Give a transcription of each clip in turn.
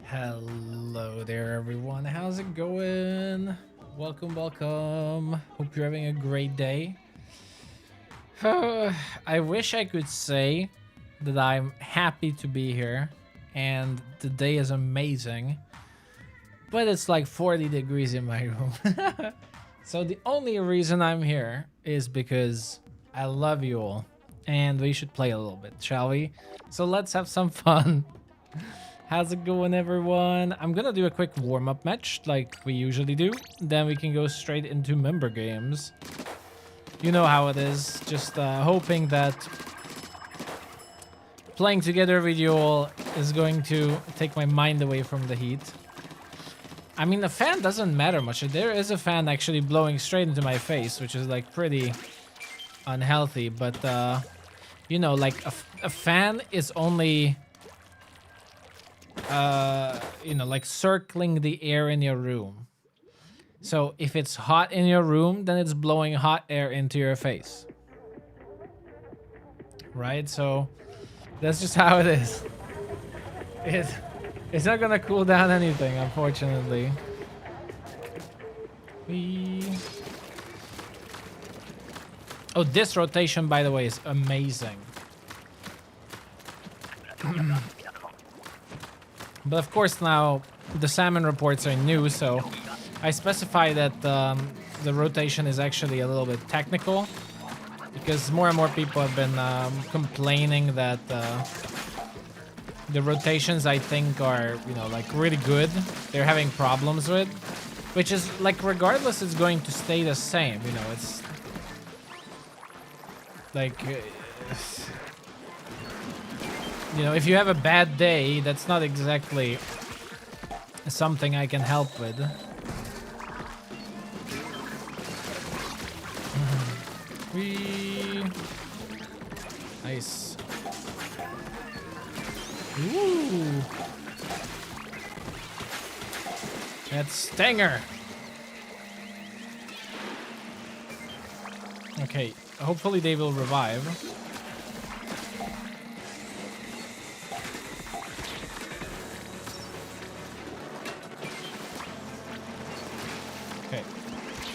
Hello there, everyone. How's it going? Welcome, welcome. Hope you're having a great day. I wish I could say that I'm happy to be here and the day is amazing, but it's like 40 degrees in my room. So the only reason I'm here is because I love you all and we should play a little bit, shall we? So let's have some fun. How's it going, everyone? I'm gonna do a quick warm-up match like we usually do. Then we can go straight into member games. You know how it is. Just hoping that playing together with you all is going to take my mind away from the heat. I mean, the fan doesn't matter much. There is a fan actually blowing straight into my face, which is like pretty unhealthy. But, you know, like a fan is only... you know, like circling the air in your room. So if it's hot in your room, then it's blowing hot air into your face. Right? So that's just how it is. It's not gonna cool down anything, unfortunately. Oh, this rotation, by the way, is amazing. But of course now the salmon reports are new, so I specify that the rotation is actually a little bit technical because more and more people have been complaining that the rotations I think are, you know, like really good. They're having problems with, which is like regardless it's going to stay the same, you know, it's like... you know, if you have a bad day, that's not exactly something I can help with. Nice. Ooh. That's Stinger. Okay, hopefully they will revive.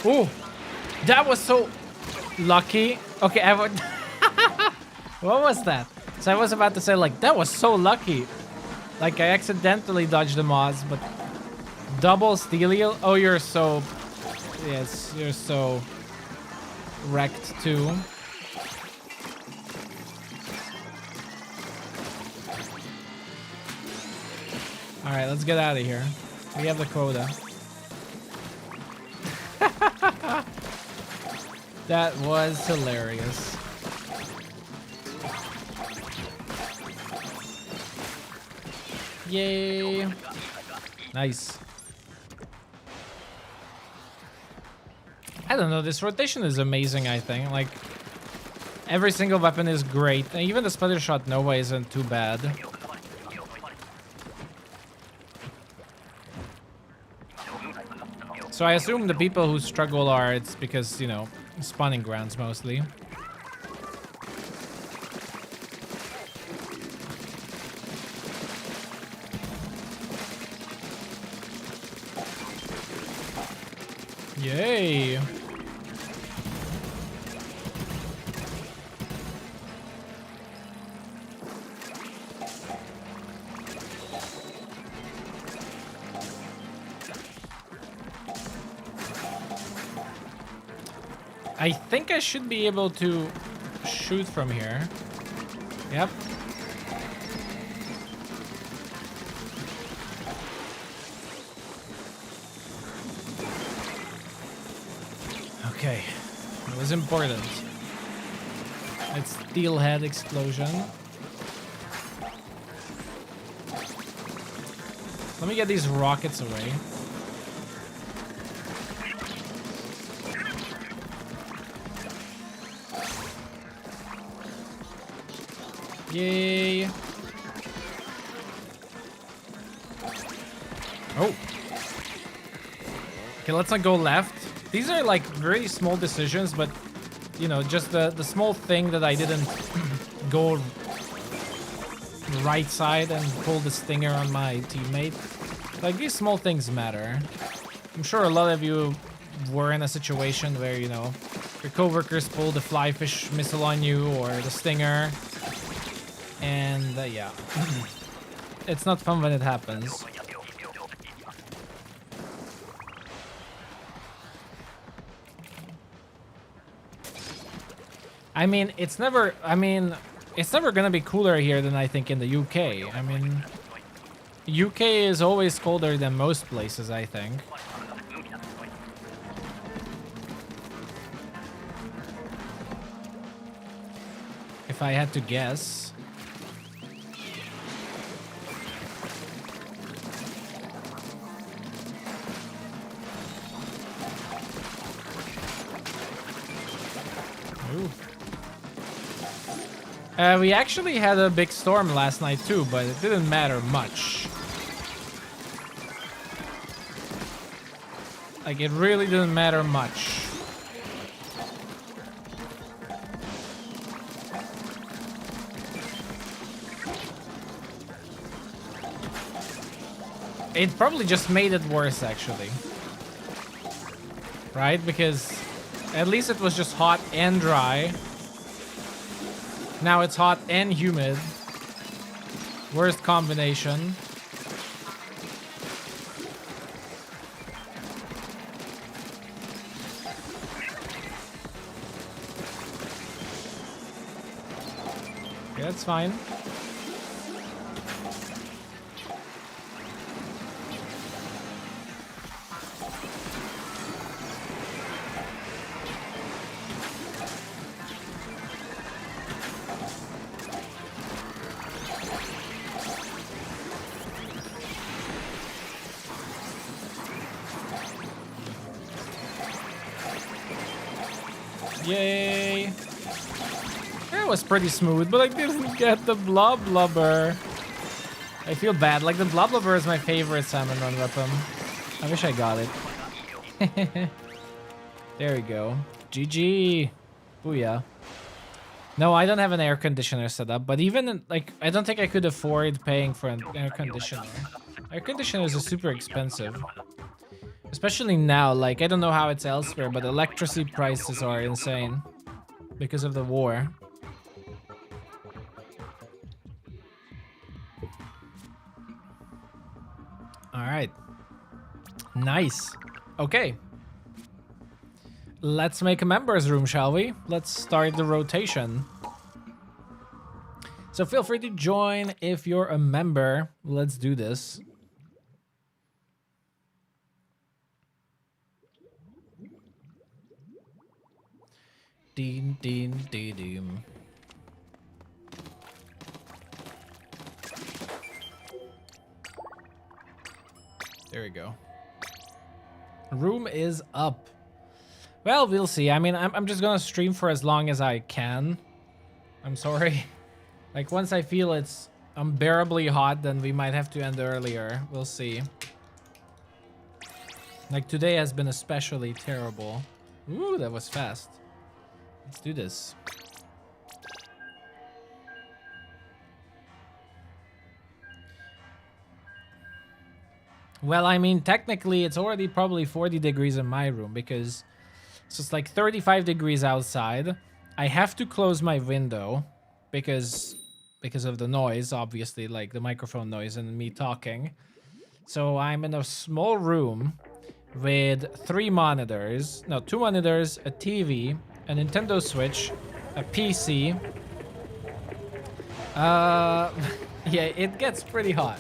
Oh, that was so lucky. Okay, I would... What was that? So I was about to say, like, that was so lucky. Like, I accidentally dodged the Moz, but... Double Steelio? Oh, you're so... Yes, you're so... wrecked, too. Alright, let's get out of here. We have the quota. That was hilarious. Yay. Nice. I don't know, this rotation is amazing, I think. Like, every single weapon is great. And even the Splitter Shot Nova isn't too bad. So I assume the people who struggle are, it's because, you know, spawning grounds mostly. Yay! I think I should be able to shoot from here. Yep. Okay. It was important. It's Steelhead Explosion. Let me get these rockets away. Yay. Oh. Okay, let's not go left. These are like very small decisions, but you know, just the small thing that I didn't go right side and pull the stinger on my teammate. Like, these small things matter. I'm sure a lot of you were in a situation where, you know, your coworkers pull the fly fish missile on you or the stinger. And yeah, it's not fun when it happens. I mean, it's never gonna be cooler here than I think in the UK. I mean, UK is always colder than most places, I think. If I had to guess. Ooh. We actually had a big storm last night too, but it didn't matter much. Like, it really didn't matter much. It probably just made it worse, actually. Right? Because at least it was just hot and dry. Now it's hot and humid. Worst combination. Okay, that's fine. Yay! That was pretty smooth, but I didn't get the BLOB. I feel bad. Like, the BLOB is my favorite salmon run weapon. I wish I got it. There we go. GG. Booyah. No, I don't have an air conditioner set up, but even, like, I don't think I could afford paying for an air conditioner. Air conditioners are super expensive. Especially now, like, I don't know how it's elsewhere, but electricity prices are insane because of the war. All right. Nice. Okay. Let's make a members room, shall we? Let's start the rotation. So feel free to join if you're a member. Let's do this. Ding, ding, ding, ding. There we go. Room is up. Well, we'll see. I mean, I'm just gonna stream for as long as I can. I'm sorry. Like, once I feel it's unbearably hot, then we might have to end earlier. We'll see. Like, today has been especially terrible. Ooh, that was fast. Let's do this. Well, I mean, technically, it's already probably 40 degrees in my room because it's like 35 degrees outside. I have to close my window because of the noise, obviously, like the microphone noise and me talking. So I'm in a small room with 2 monitors, a TV, a Nintendo Switch, a PC. Yeah, it gets pretty hot.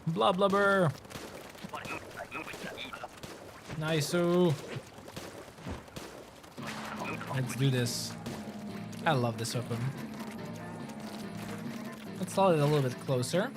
Blubber. Nice-oo. Let's do this. I love this weapon. Let's slide it a little bit closer.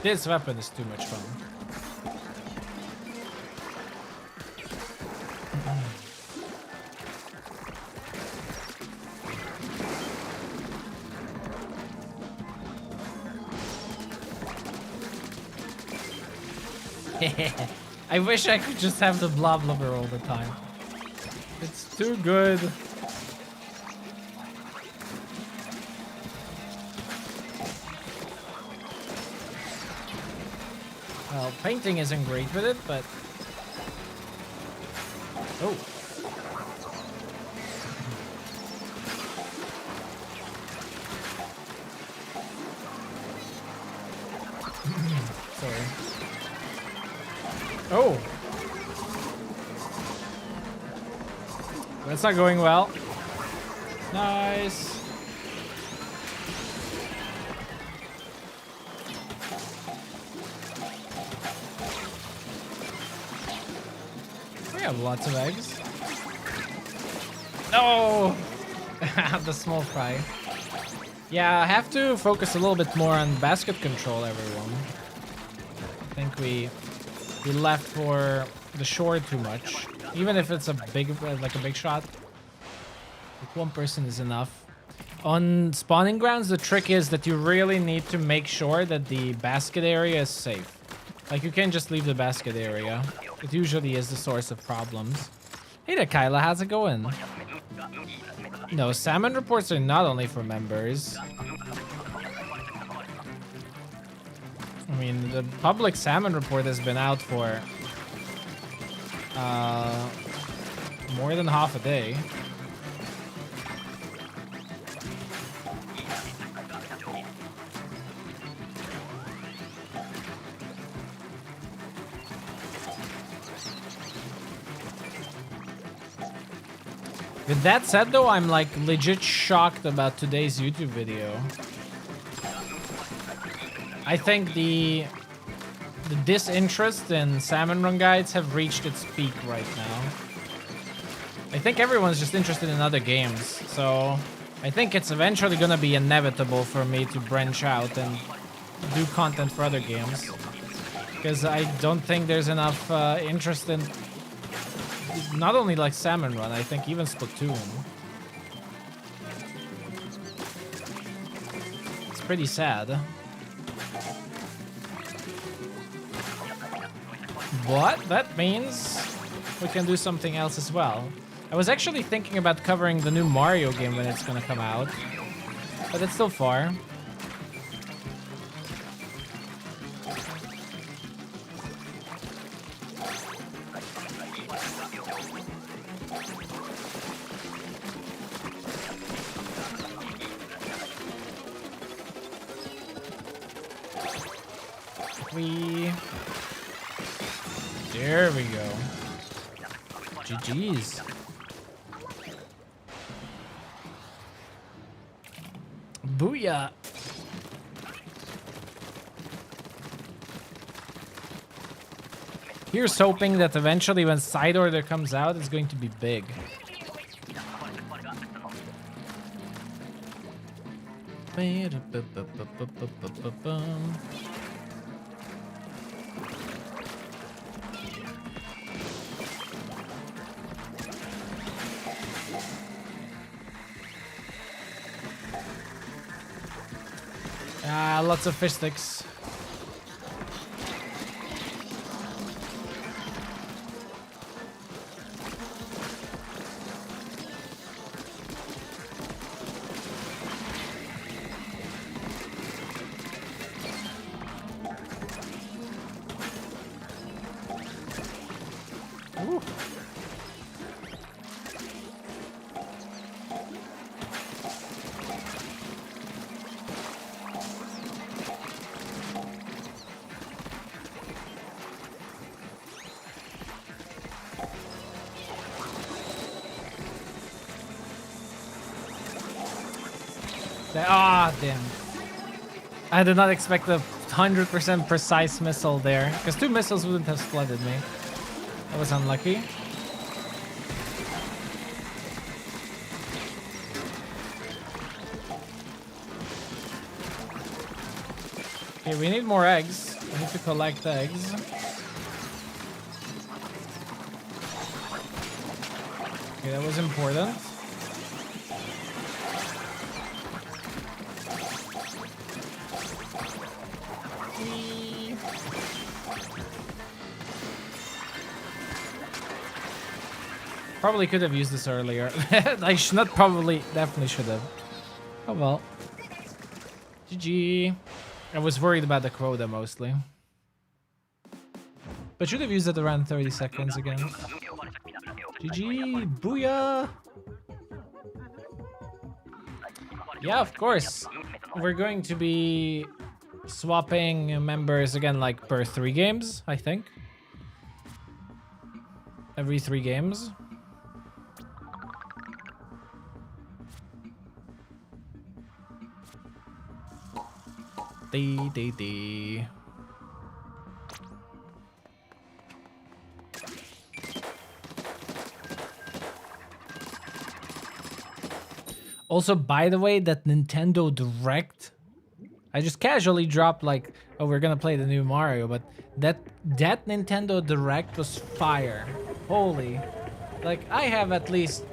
This weapon is too much fun. I wish I could just have the blob lover all the time. It's too good. Well, painting isn't great with it, but... Oh. Sorry. Oh. That's not going well. Nice. We have lots of eggs. No! The small fry. Yeah, I have to focus a little bit more on basket control, everyone. I think we left for the shore too much. Even if it's a big, like a big shot. Like one person is enough. On spawning grounds, the trick is that you really need to make sure that the basket area is safe. Like, you can't just leave the basket area. It usually is the source of problems. Hey there, Kyla. How's it going? No, salmon reports are not only for members. I mean, the public salmon report has been out for more than half a day. With that said, though, I'm like legit shocked about today's YouTube video. I think the disinterest in salmon run guides have reached its peak right now. I think everyone's just interested in other games, so I think it's eventually gonna be inevitable for me to branch out and do content for other games. Because I don't think there's enough interest in not only like Salmon Run, I think even Splatoon. It's pretty sad. But that means we can do something else as well. I was actually thinking about covering the new Mario game when it's gonna come out, but it's still far. There we go. GG's. Booyah. Here's hoping that eventually when side order comes out, it's going to be big. Lots of fish sticks. Ooh. Ah, damn. I did not expect the 100% precise missile there, because 2 missiles wouldn't have flooded me. That was unlucky. Okay, we need more eggs. We need to collect eggs. Okay, that was important. Probably could have used this earlier. I should not probably, definitely should have. Oh well. GG. I was worried about the quota mostly. But should have used it around 30 seconds again. GG. Booyah. Yeah, of course. We're going to be swapping members again, like per 3 games, I think. Every 3 games. Dee. Also, by the way, that Nintendo Direct, I just casually dropped like, oh, we're gonna play the new Mario, but that Nintendo Direct was fire. Holy. Like, I have at least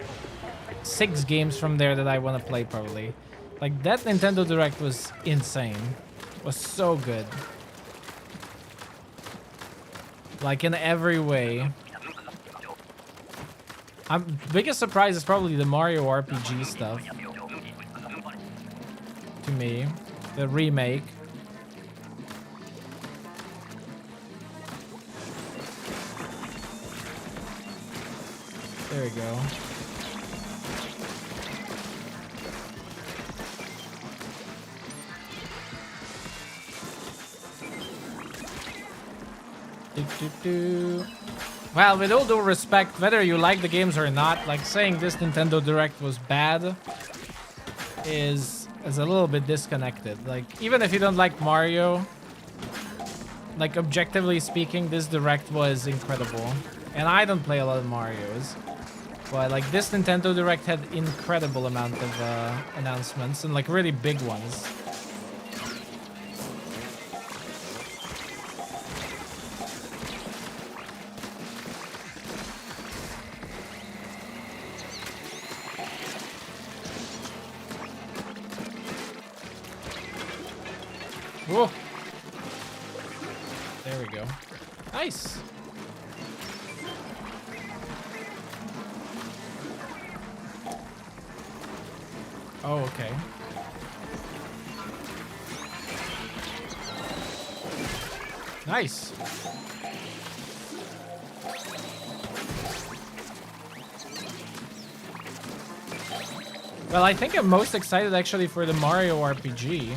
6 games from there that I want to play probably. Like, that Nintendo Direct was insane. Was so good. Like, in every way. Biggest surprise is probably the Mario RPG stuff. To me. The remake. There we go. Well, with all due respect, whether you like the games or not, like saying this Nintendo Direct was bad is a little bit disconnected. Like, even if you don't like Mario, like objectively speaking, this Direct was incredible. And I don't play a lot of Marios, but like this Nintendo Direct had incredible amount of announcements and like really big ones. Whoa. There we go. Nice. Oh, okay. Nice. Well, I think I'm most excited actually for the Mario RPG.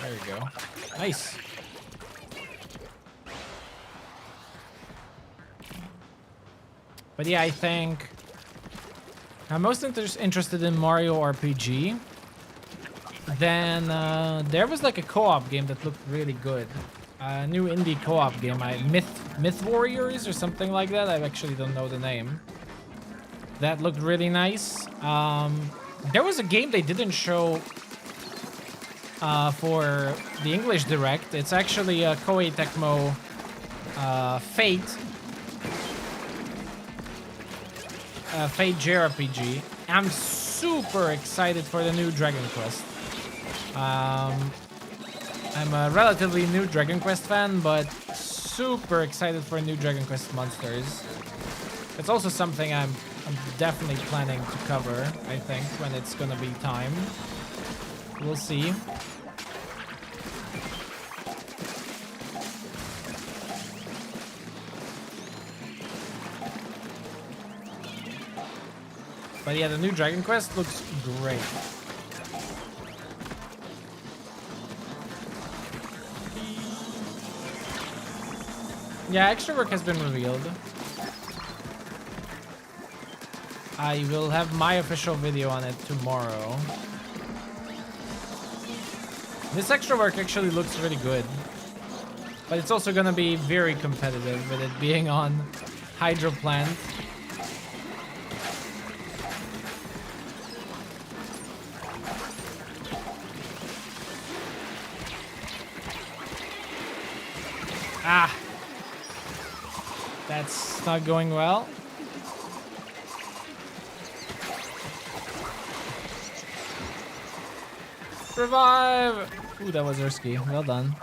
There you go. Nice. But yeah, I think I'm most interested in Mario RPG. Then there was like a co-op game that looked really good. A new indie co-op game, Myth Warriors or something like that. I actually don't know the name. That looked really nice. There was a game they didn't show for the English Direct. It's actually a Koei Tecmo Fate. Fate JRPG. I'm super excited for the new Dragon Quest. I'm a relatively new Dragon Quest fan, but super excited for new Dragon Quest monsters. It's also something I'm definitely planning to cover, I think, when it's gonna be time. We'll see. But yeah, the new Dragon Quest looks great. Yeah, extra work has been revealed. I will have my official video on it tomorrow. This extra work actually looks really good. But it's also gonna be very competitive with it being on Hydro Plant. Ah! That's not going well. Revive! Ooh, that was risky. Well done.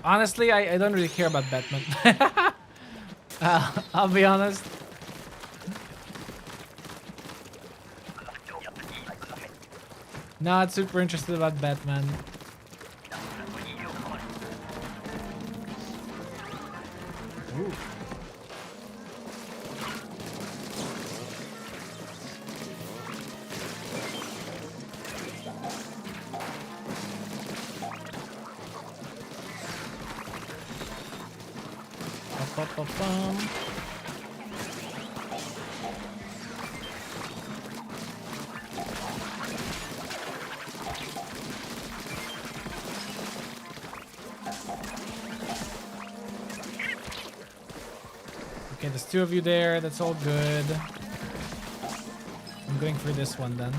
Honestly, I don't really care about Batman. I'll be honest. Not super interested about Batman. Ooh. Bum. Okay, there's 2 of you there. That's all good. I'm going for this one then.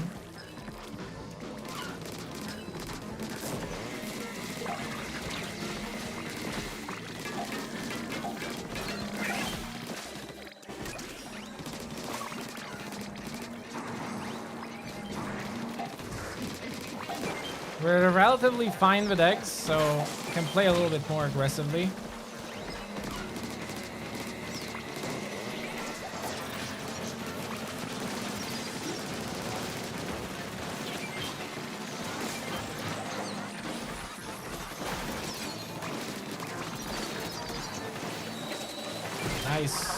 We're relatively fine with eggs, so can play a little bit more aggressively. Nice.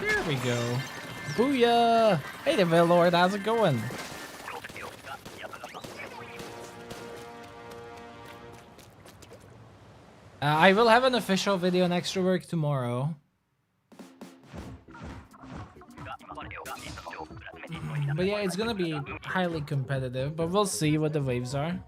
There we go. Booyah! Hey there, Lord. How's it going? I will have an official video on Extra Work tomorrow. But yeah, it's gonna be highly competitive, but we'll see what the waves are.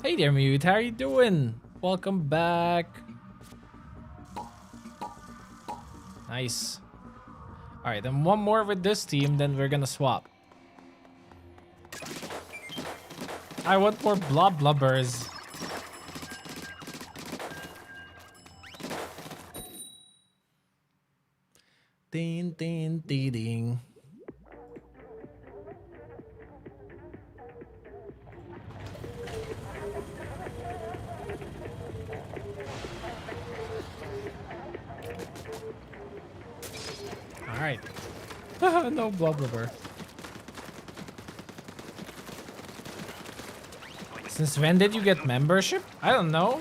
Hey there, Mute. How are you doing? Welcome back. Nice. Alright, then one more with this team, then we're gonna swap. I want more blubbers. Ding, ding, ding, ding. Alright. No blubber. Since when did you get membership? I don't know.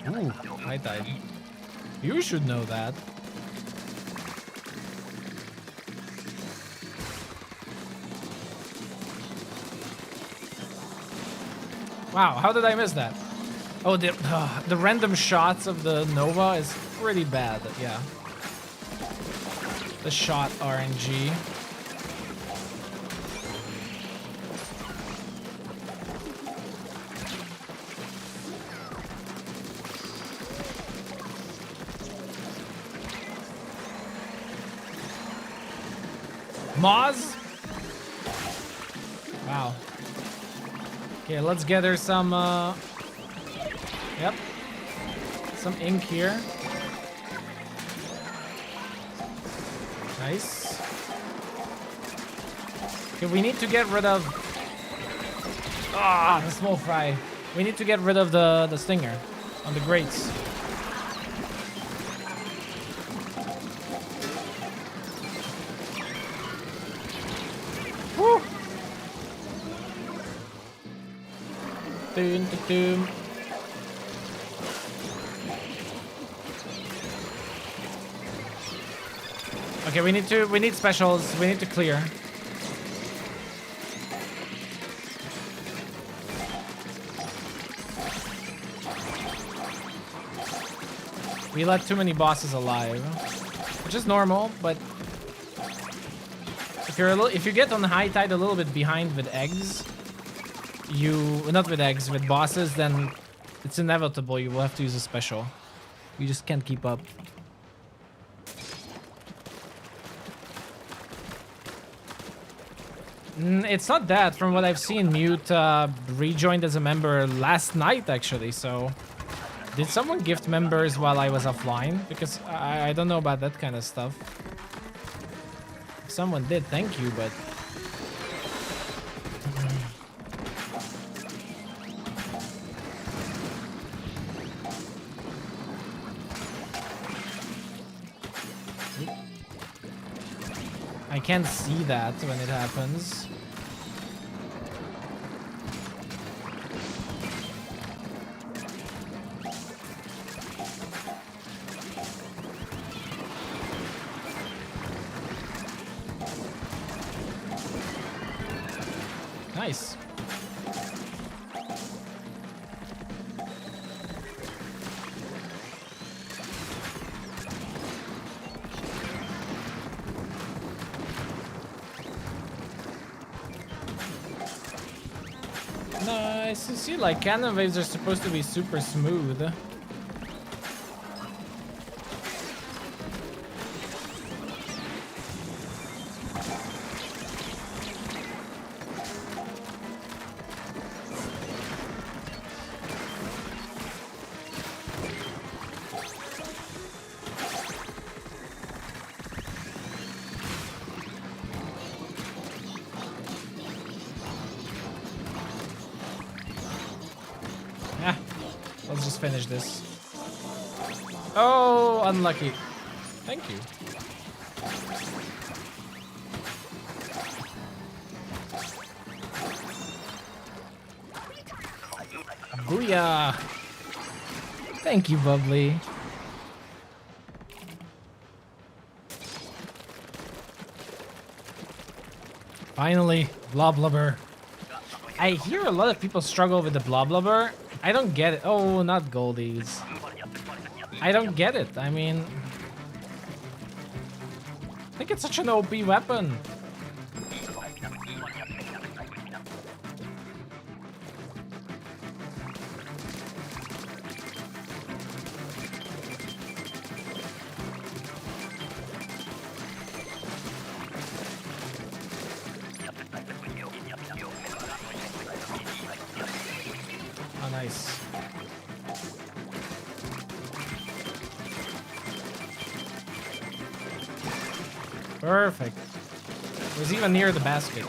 Ooh, I died. You should know that. Wow, how did I miss that? Oh, the random shots of the Nova is pretty bad, yeah. The shot RNG. Moz? Wow. Okay, let's gather some, yep. Some ink here. Nice. Okay, we need to get rid of... Ah, the small fry. We need to get rid of the stinger on the grates. Woo! Doom, doom. Okay, we need specials. We need to clear. We let too many bosses alive, which is normal, but if you get on high tide a little bit behind with eggs, not with eggs, with bosses, then it's inevitable you will have to use a special. You just can't keep up. It's not that. From what I've seen, Mute rejoined as a member last night, actually, so... Did someone gift members while I was offline? Because I don't know about that kind of stuff. If someone did, thank you, but... I can't see that when it happens. Nice. Nice. You see, like, cannon waves are supposed to be super smooth. Let's just finish this. Oh, unlucky. Thank you. Booyah! Thank you, Bubbly. Finally, Bloblubber. I hear a lot of people struggle with the Bloblubber. I don't get it. Oh, not goldies. I don't get it. I mean... I think it's such an OP weapon. Oh, nice. Perfect. It was even near the basket.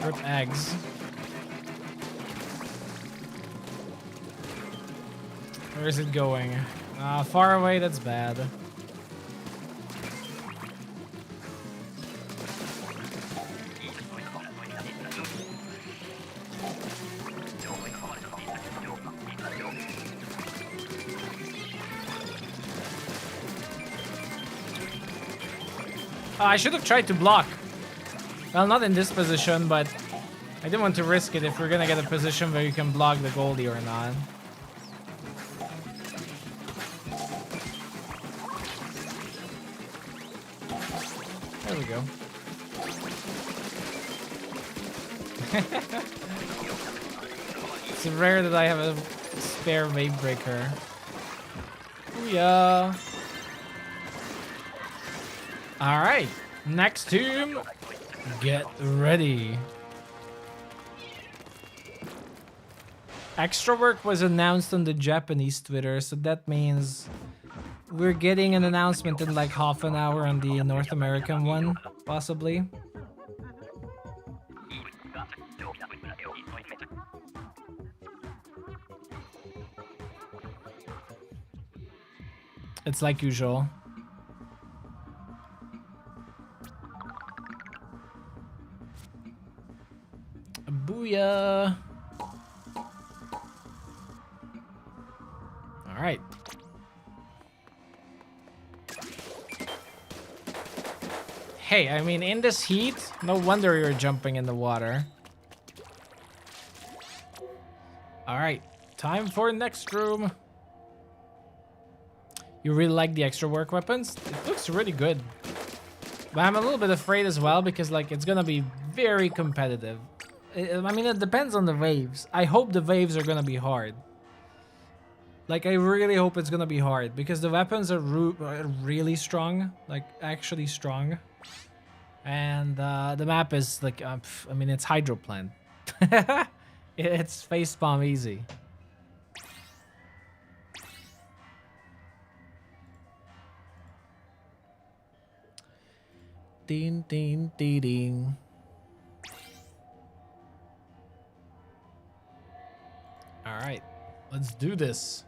Rip eggs. Where is it going? Far away, that's bad. I should have tried to block. Well, not in this position, but I didn't want to risk it if we're gonna get a position where you can block the Goldie or not. There we go. It's rare that I have a spare wave breaker. Booyah! Alright, next team, get ready. Extra work was announced on the Japanese Twitter, so that means we're getting an announcement in like half an hour on the North American one, possibly. It's like usual. Booyah! All right. Hey, I mean, in this heat, no wonder you're jumping in the water. All right, Time for next room. You really like the extra work weapons? It looks really good. But I'm a little bit afraid as well because like it's gonna be very competitive. I mean, it depends on the waves. I hope the waves are gonna be hard. Like, I really hope it's gonna be hard because the weapons are really strong, like actually strong. And the map is like, I mean, it's Hydroplant. It's facepalm easy. Ding, ding, ding, ding. All right, let's do this.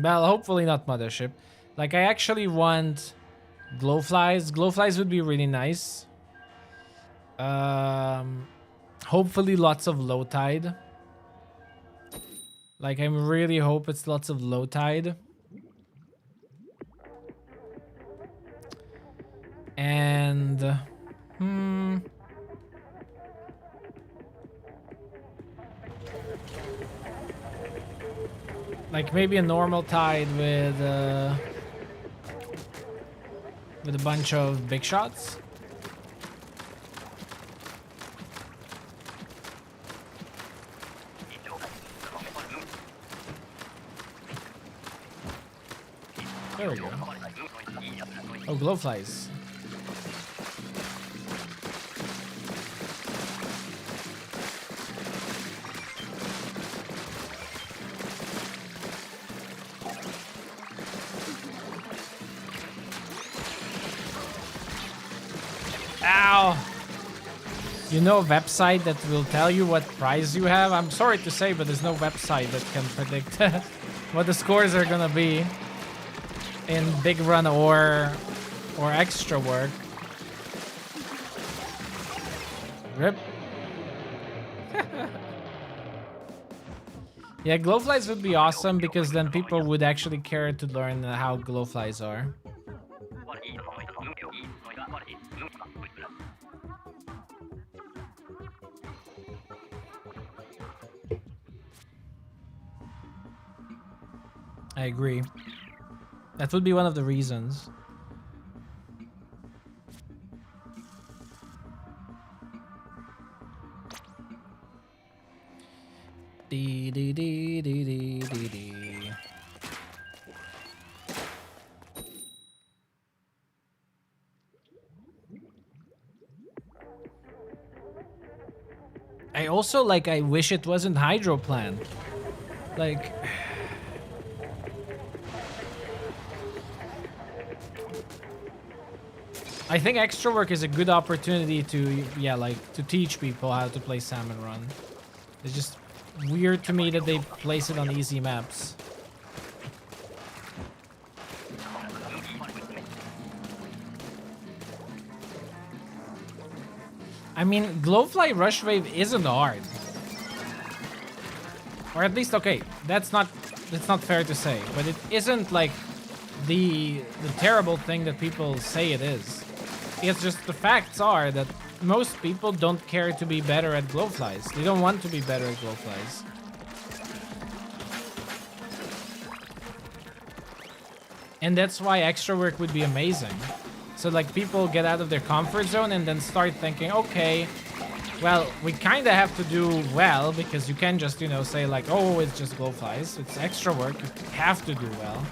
Well, hopefully not Mothership. Like, I actually want glowflies. Glowflies would be really nice. Hopefully lots of low tide. Like, I really hope it's lots of low tide. And like maybe a normal tide with a bunch of big shots. There we go. Oh, glowflies. Ow! You know a website that will tell you what prize you have? I'm sorry to say, but there's no website that can predict what the scores are gonna be in big run or extra work. Rip. Yeah, glowflies would be awesome because then people would actually care to learn how glowflies are. I agree. That would be one of the reasons. Dee dee dee dee dee dee dee. I also like. I wish it wasn't Hydroplant. Like. I think extra work is a good opportunity to, yeah, like, to teach people how to play Salmon Run. It's just weird to me that they place it on easy maps. I mean, Glowfly Rush Wave isn't hard. Or at least, okay, that's not fair to say, but it isn't like the terrible thing that people say it is. It's just the facts are that most people don't care to be better at glowflies. They don't want to be better at glowflies. And that's why extra work would be amazing. So like people get out of their comfort zone and then start thinking, okay, well, we kind of have to do well because you can't just, you know, say like, oh, it's just glowflies. It's extra work. You have to do well.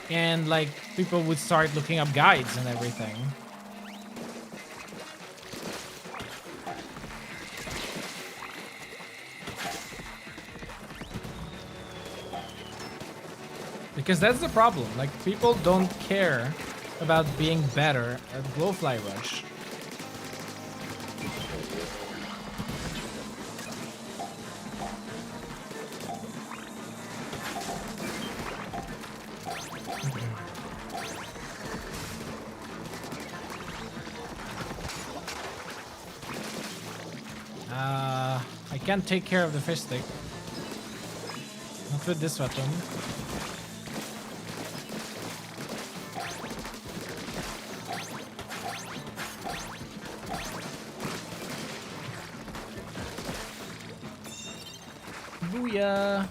And like people would start looking up guides and everything. Because that's the problem. Like people don't care about being better at Glowfly Rush. I can't take care of the fish stick. Not with this weapon. ya.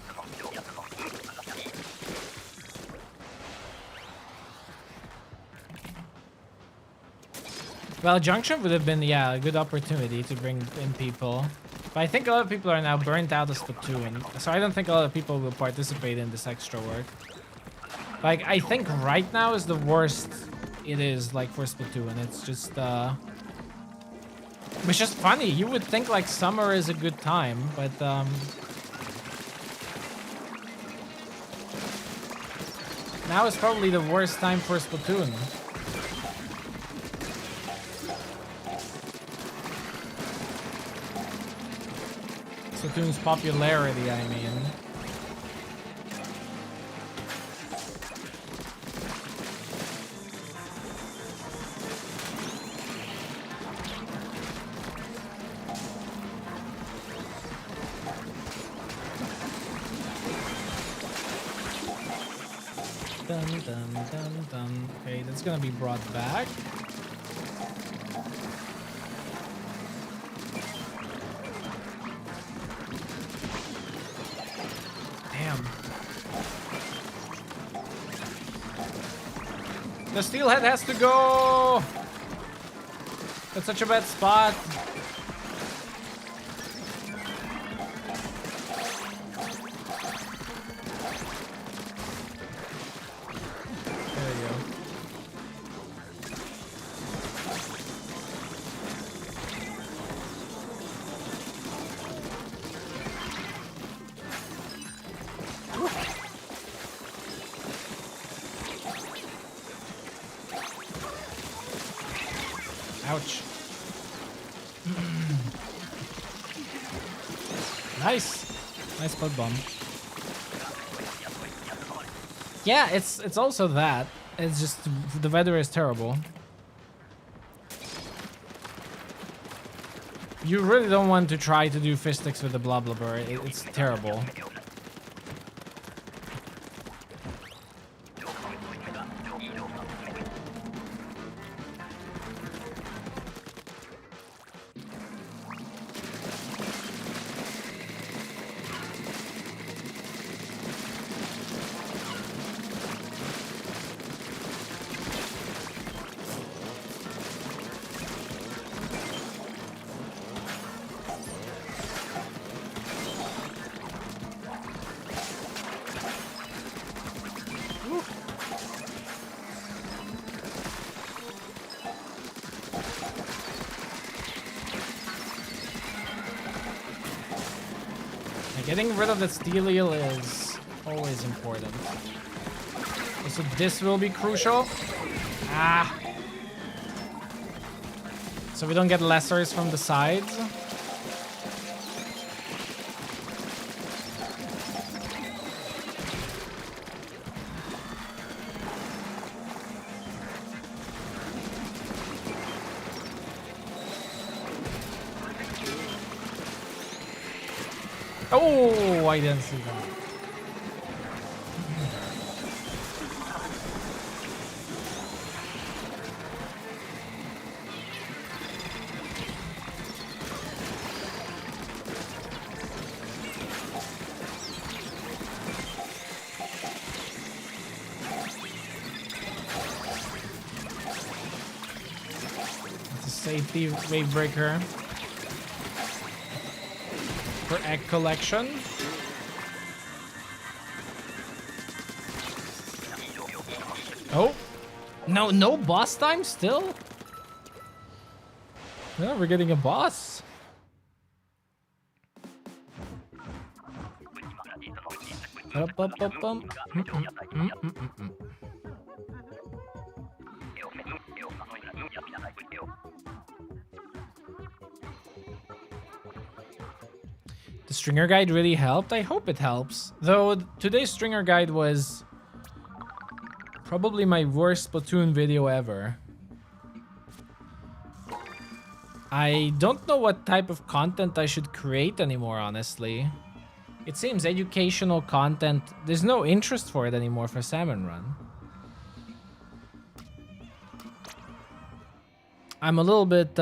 Well, Junction would have been, yeah, a good opportunity to bring in people. But I think a lot of people are now burnt out of Splatoon. So I don't think a lot of people will participate in this extra work. Like, I think right now is the worst it is, like, for Splatoon. It's just, it's just funny. You would think, like, summer is a good time, but, now is probably the worst time for Splatoon. Splatoon's popularity, I mean. Dun, dun, dun, dun. Okay, that's gonna be brought back. Damn. The steelhead has to go! That's such a bad spot. Ouch. Nice. Nice blood bomb. Yeah, it's also that. It's just the weather is terrible. You really don't want to try to do fistics with the BLOB. It's terrible. Getting rid of the steel eel is always important. So this will be crucial. Ah. So we don't get lessers from the sides. Oh, I didn't see that. It's a safety wave breaker. For egg collection. Oh, no boss time still? Yeah, we're getting a boss. The stringer guide really helped. I hope it helps. Though today's stringer guide was probably my worst Splatoon video ever. I don't know what type of content I should create anymore, honestly. It seems educational content, there's no interest for it anymore for Salmon Run. I'm a little bit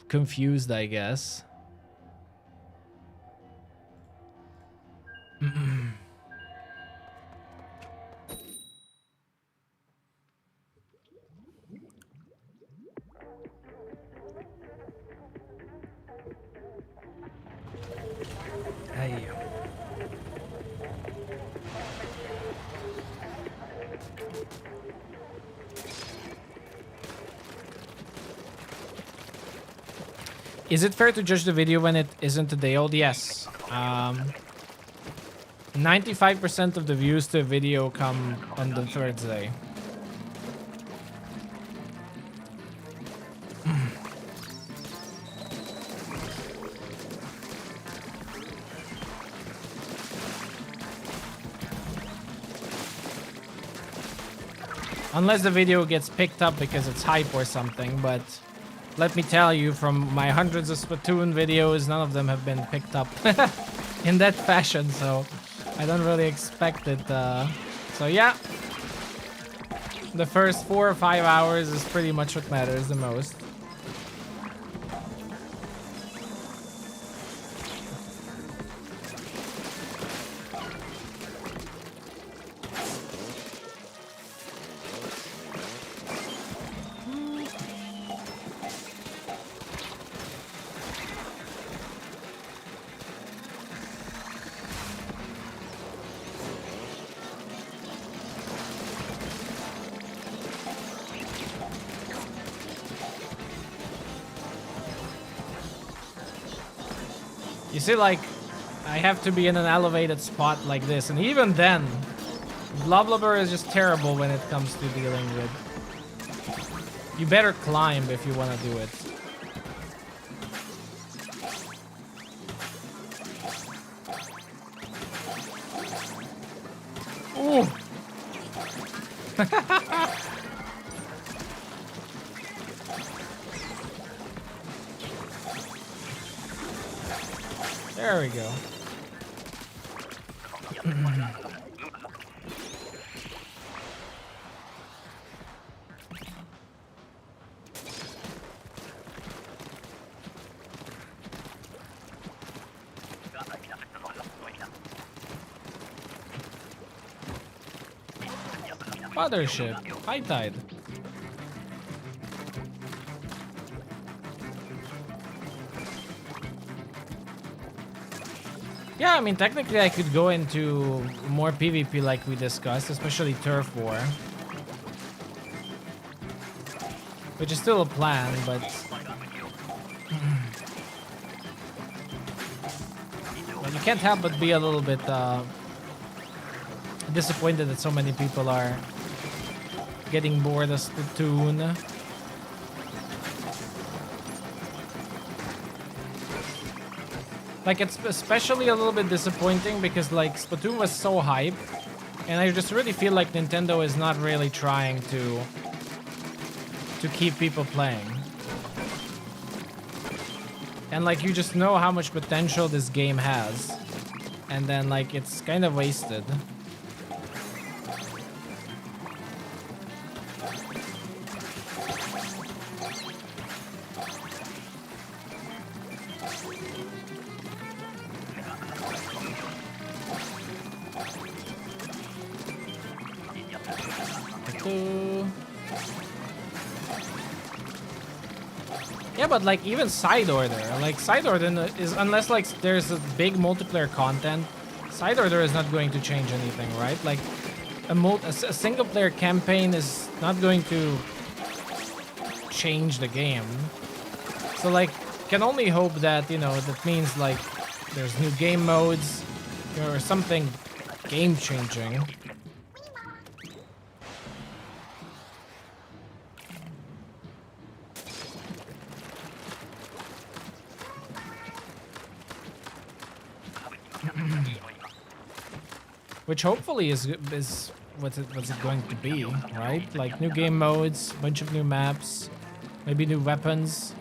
confused, I guess. Hey. Is it fair to judge the video when it isn't a day old? Yes. 95% of the views to a video come on the third day. Unless the video gets picked up because it's hype or something, but let me tell you, from my hundreds of Splatoon videos, none of them have been picked up in that fashion, so I don't really expect it. So yeah, the first 4 or 5 hours is pretty much what matters the most. You see, like, I have to be in an elevated spot like this, and even then, BLOB is just terrible when it comes to dealing with. You better climb if you want to do it. Ooh! There we go. Mothership, high tide. Yeah, I mean, technically I could go into more PvP like we discussed, especially Turf War. Which is still a plan, but... well, you can't help but be a little bit disappointed that so many people are getting bored of Splatoon. Like, it's especially a little bit disappointing because, like, Splatoon was so hype, and I just really feel like Nintendo is not really trying to keep people playing. And, like, you just know how much potential this game has, and then, like, it's kind of wasted. Yeah, but like even side order, like side order is, unless like there's a big multiplayer content, side order is not going to change anything, right? Like a single player campaign is not going to change the game. So like, can only hope that, you know, that means like there's new game modes or something game changing. Which hopefully is what's it going to be, right? Like new game modes, bunch of new maps, maybe new weapons.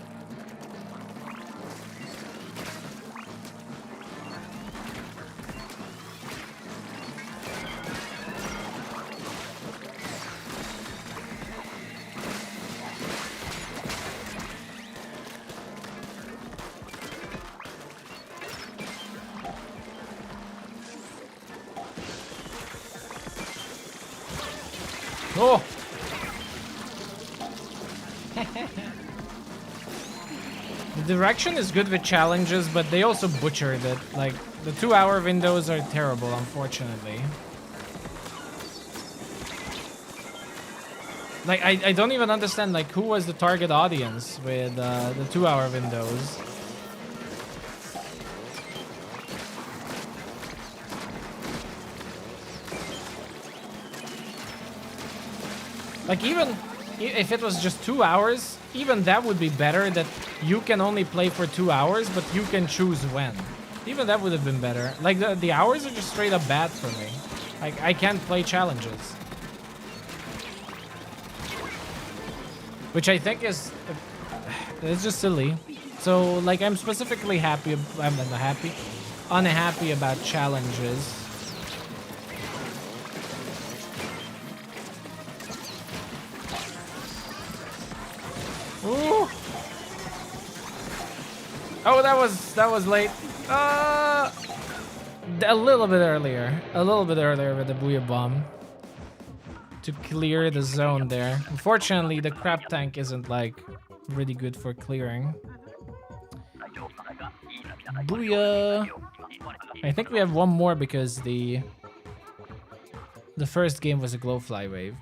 Oh! The direction is good with challenges, but they also butchered it. Like, the 2-hour windows are terrible, unfortunately. Like, I don't even understand, like, who was the target audience with the 2-hour windows. Like, even if it was just 2 hours, even that would be better, that you can only play for 2 hours, but you can choose when. Even that would have been better. Like, the hours are just straight up bad for me. Like, I can't play challenges. Which I think is... it's just silly. So, like, I'm specifically happy... I'm unhappy about challenges. Ooh. Oh, that was late. A little bit earlier. A little bit earlier with the Booyah Bomb. To clear the zone there. Unfortunately, the crab tank isn't, like, really good for clearing. Booyah! I think we have one more because the first game was a glowfly wave.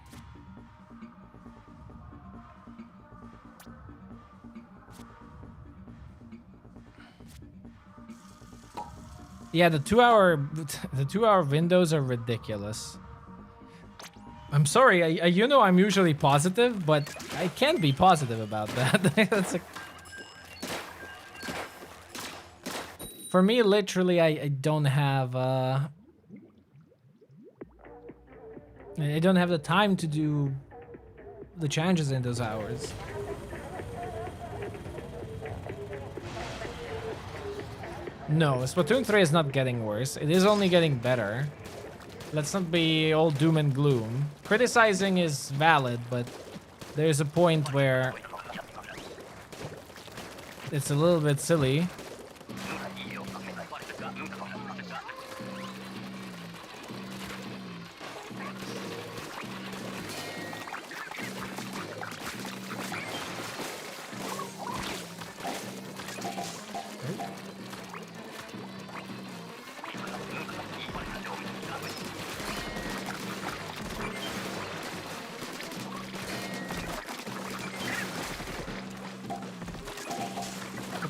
Yeah, the 2-hour windows are ridiculous. I'm sorry, you know I'm usually positive, but I can't be positive about that. That's a... For me, literally, I don't have I don't have the time to do the challenges in those hours. No, Splatoon 3 is not getting worse. It is only getting better. Let's not be all doom and gloom. Criticizing is valid, but there's a point where it's a little bit silly.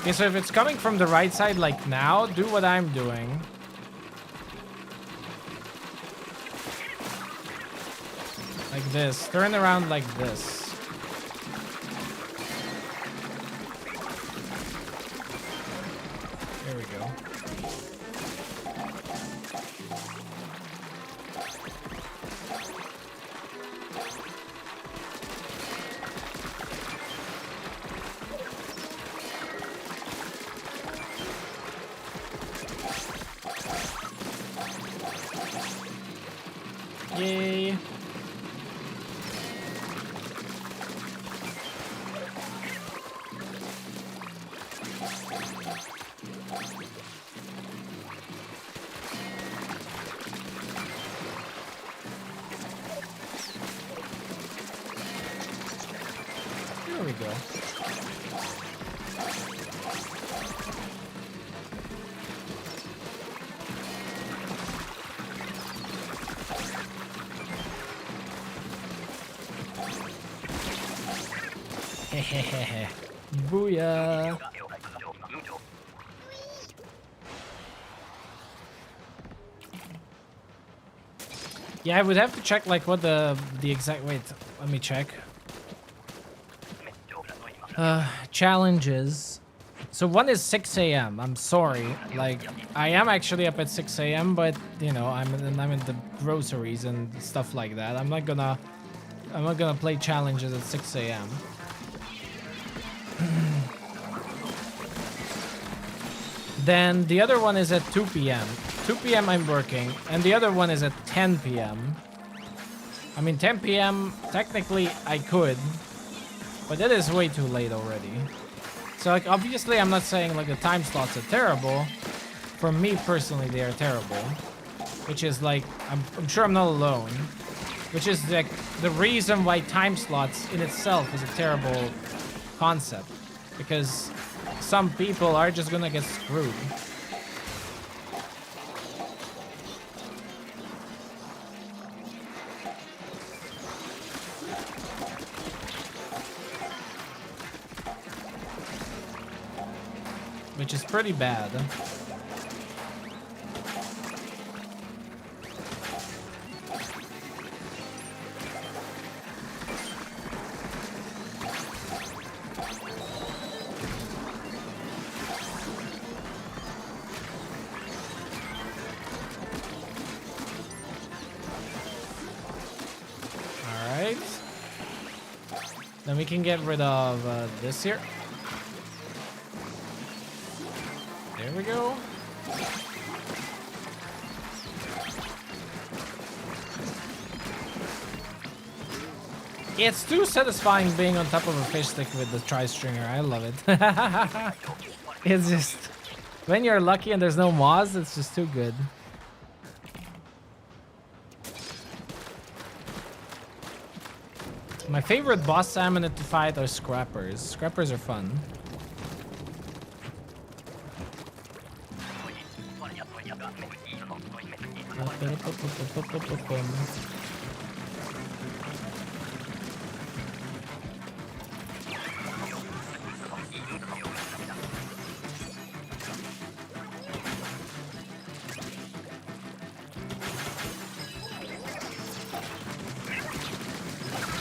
Okay, so if it's coming from the right side like now, do what I'm doing. Like this. Turn around like this. There we go. Yay. There we go. Hehehe. Booyah. Yeah, I would have to check like what the exact... Wait, let me check. Challenges. So one is 6 a.m. I'm sorry. Like, I am actually up at 6 a.m., but you know, I'm in the groceries and stuff like that. I'm not gonna play challenges at 6 a.m. Then the other one is at 2 p.m. 2 p.m. I'm working, and the other one is at 10 p.m. I mean, 10 p.m. technically I could, but that is way too late already. So like, obviously I'm not saying like the time slots are terrible. For me personally, they are terrible. Which is like, I'm sure I'm not alone. Which is like the reason why time slots in itself is a terrible concept. Because some people are just gonna get screwed. Which is pretty bad. Alright. Then we can get rid of this here. There we go. It's too satisfying being on top of a fish stick with the tri-stringer. I love it. It's just... when you're lucky and there's no moths, it's just too good. My favorite boss salmon to fight are scrappers. Scrappers are fun.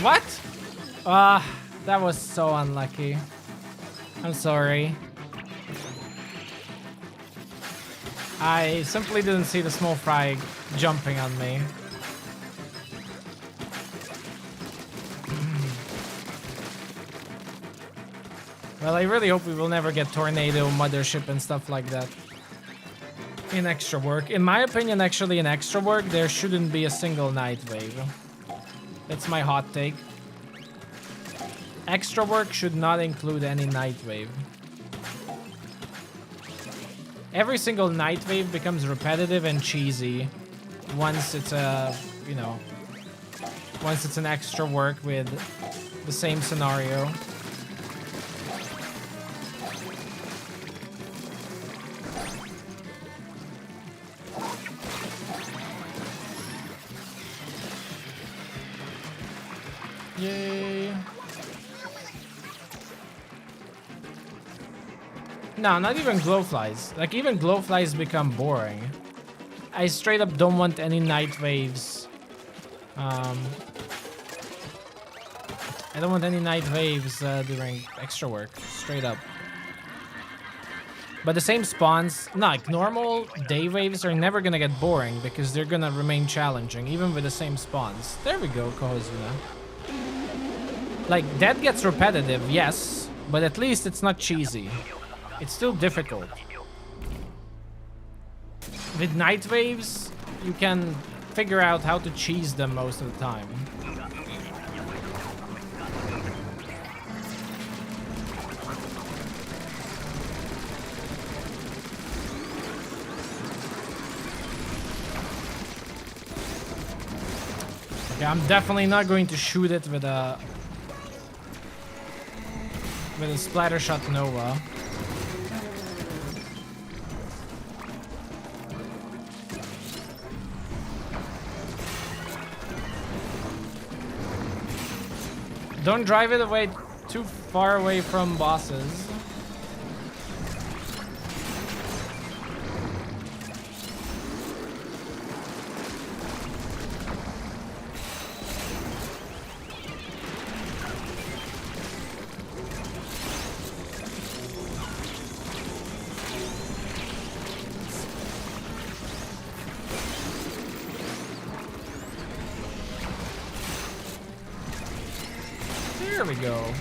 What? That was so unlucky. I'm sorry. I simply didn't see the small fry jumping on me. Well, I really hope we will never get tornado, mothership, and stuff like that in extra work. In my opinion, actually, in extra work, there shouldn't be a single night wave. That's my hot take. Extra work should not include any night wave. Every single night wave becomes repetitive and cheesy once it's a, you know, once it's an extra work with the same scenario. Yay. No, not even glowflies. Like, even glowflies become boring. I straight up don't want any night waves. I don't want any night waves during extra work. Straight up. But the same spawns, no, like normal day waves are never gonna get boring because they're gonna remain challenging, even with the same spawns. There we go, Kohozuna. Like, that gets repetitive, yes, but at least it's not cheesy. It's still difficult. With night waves, you can figure out how to cheese them most of the time. Okay, I'm definitely not going to shoot it with a Splattershot Nova. Don't drive it away too far away from bosses. There we go.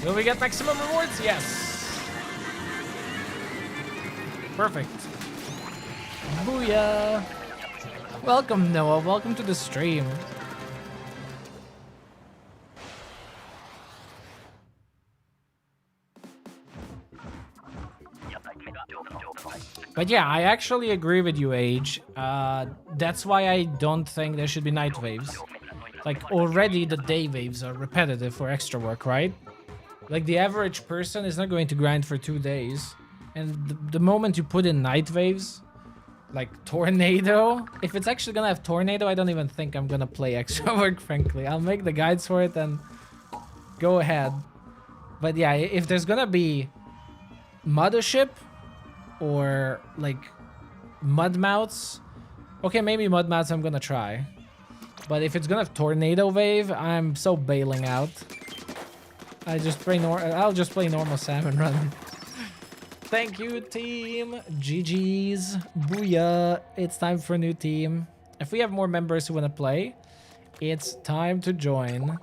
Will we get maximum rewards? Yes. Perfect. Booyah. Welcome, Noah. Welcome to the stream. But yeah, I actually agree with you, Age. That's why I don't think there should be night waves. like already the day waves are repetitive for extra work, right? Like the average person is not going to grind for 2 days. And the moment you put in night waves, like tornado, if it's actually gonna have tornado, I don't even think I'm gonna play extra work, frankly. I'll make the guides for it and go ahead. But yeah, if there's gonna be Mothership or like Mudmouths, okay, maybe Mudmouths I'm gonna try. But if it's gonna have tornado wave, I'm so bailing out. I'll just play normal Salmon run. Thank you, team. GG's. Booyah. It's time for a new team. If we have more members who want to play, it's time to join.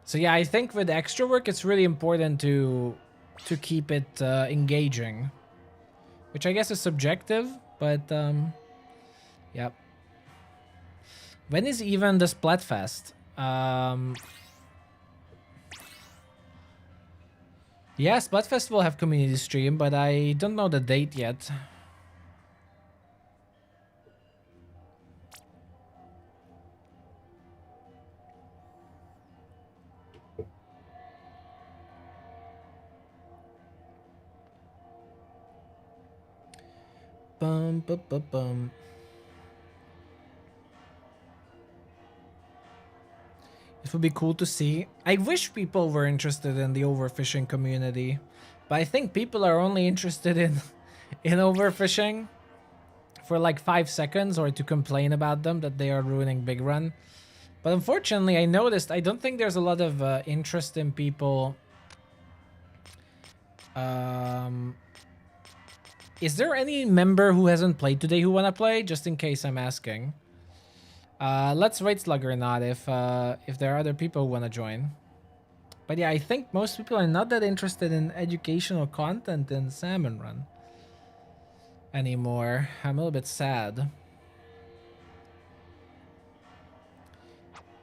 So yeah, I think with extra work, it's really important to keep it engaging. Which I guess is subjective, but yep. When is even the Splatfest? Yeah, Splatfest will have community stream, but I don't know the date yet. Bum, bum, bum, bum. It would be cool to see. I wish people were interested in the overfishing community, but I think people are only interested in overfishing for like 5 seconds or to complain about them that they are ruining Big Run. But unfortunately, I noticed I don't think there's a lot of interest in people. Is there any member who hasn't played today who wanna play? Just in case I'm asking. Let's rate Slugger or not if there are other people who want to join. But yeah, I think most people are not that interested in educational content in Salmon Run anymore. I'm a little bit sad.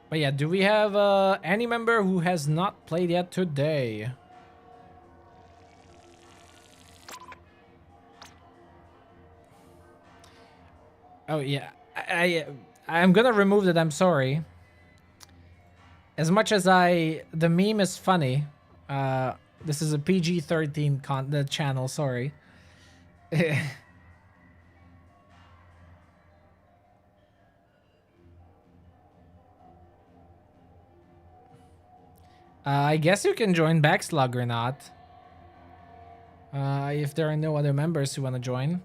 But yeah, do we have any member who has not played yet today? Oh yeah, I'm gonna remove that. I'm sorry. As much as the meme is funny, this is a PG-13 the channel. Sorry. I guess you can join Backslug or not. If there are no other members who want to join.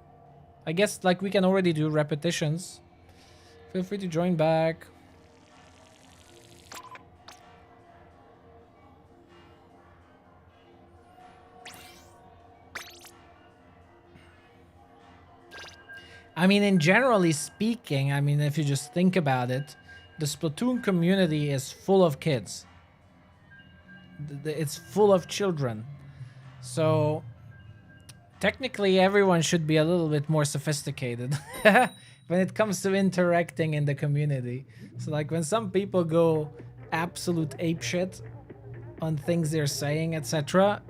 I guess like we can already do repetitions. Feel free to join back. I mean, in generally speaking, I mean, if you just think about it, the Splatoon community is full of kids. It's full of children. So technically everyone should be a little bit more sophisticated when it comes to interacting in the community. So like when some people go absolute apeshit on things they're saying, etc.,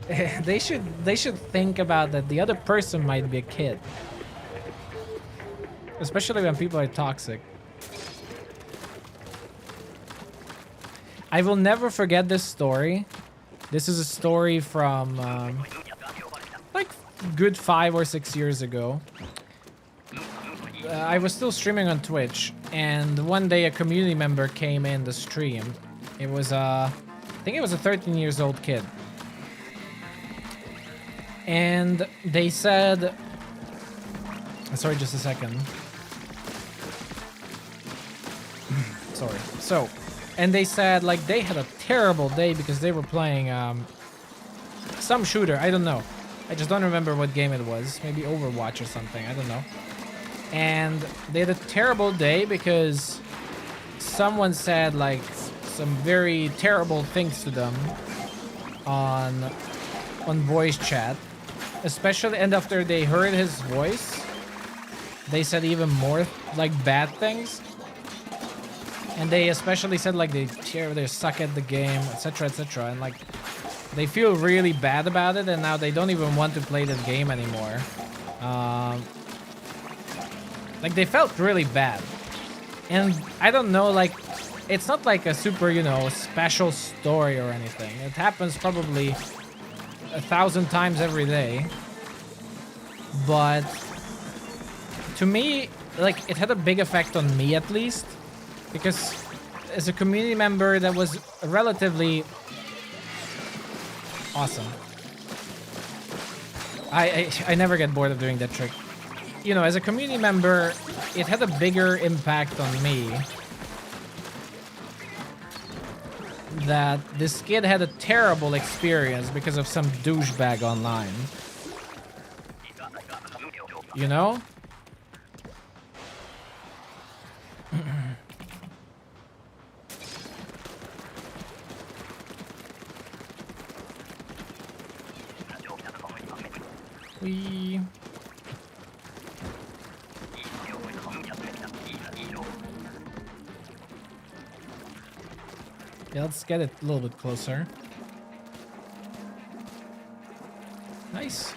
they should think about that the other person might be a kid. Especially when people are toxic. I will never forget this story. This is a story from like good 5 or 6 years ago. I was still streaming on Twitch, and one day a community member came in the stream. It was I think it was a 13 years old kid. And they said, sorry, just a second. Sorry. So, and they said like they had a terrible day because they were playing some shooter. I don't know. I just don't remember what game it was. Maybe Overwatch or something. I don't know. And they had a terrible day because someone said like some very terrible things to them on voice chat. Especially, and after they heard his voice, they said even more like bad things. And they especially said like they suck at the game, etc., etc. And like they feel really bad about it, and now they don't even want to play the game anymore. Like, they felt really bad. And I don't know, like, it's not like a super, you know, special story or anything. It happens probably 1,000 times every day. But to me, like, it had a big effect on me at least. Because as a community member that was relatively awesome. I never get bored of doing that trick. You know, as a community member, it had a bigger impact on me that this kid had a terrible experience because of some douchebag online. You know? Yeah, let's get it a little bit closer. Nice.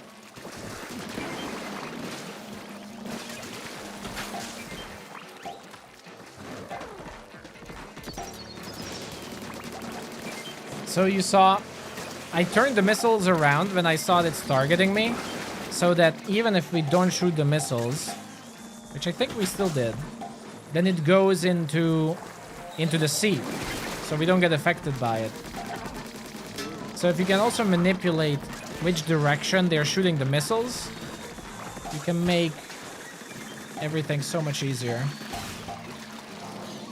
So you saw, I turned the missiles around when I saw that it's targeting me, so that even if we don't shoot the missiles, which I think we still did, then it goes into the sea, so we don't get affected by it. So if you can also manipulate which direction they're shooting the missiles, you can make everything so much easier.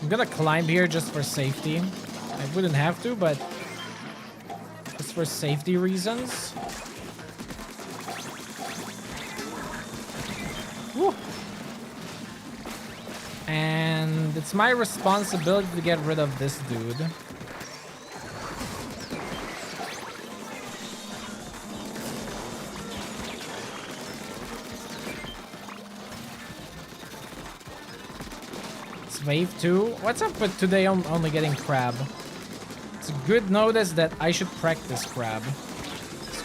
I'm gonna climb here just for safety. I wouldn't have to, but just for safety reasons. Woo. And it's my responsibility to get rid of this dude. It's wave 2. What's up with today only getting crab? It's a good notice that I should practice crab.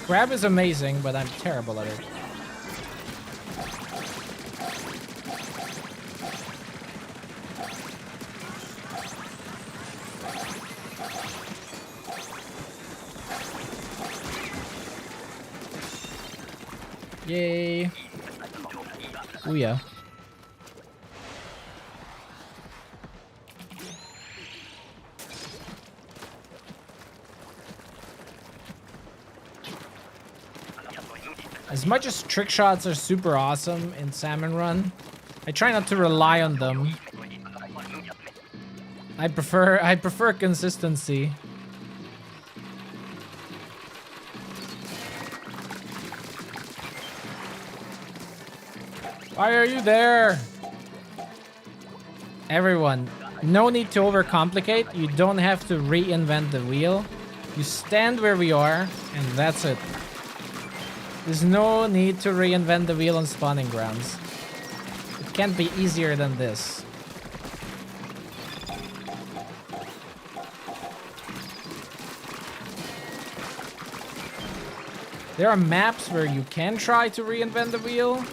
Crab is amazing, but I'm terrible at it. Yay. Oh yeah. As much as trick shots are super awesome in Salmon Run, I try not to rely on them. I prefer consistency. Why are you there? Everyone, no need to overcomplicate. You don't have to reinvent the wheel. You stand where we are, and that's it. There's no need to reinvent the wheel on spawning grounds. It can't be easier than this. There are maps where you can try to reinvent the wheel,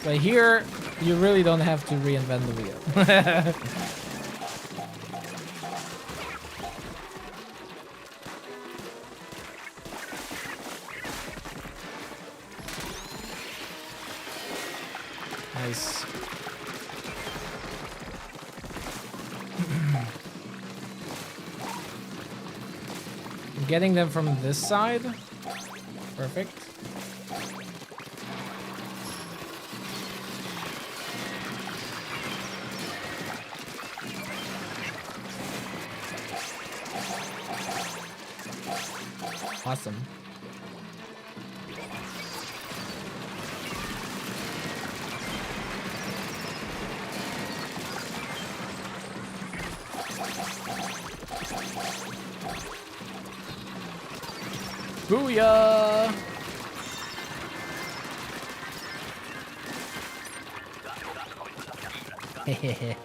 but here you really don't have to reinvent the wheel. Nice. I'm getting them from this side. Perfect. Awesome. Booyah! Hehehe.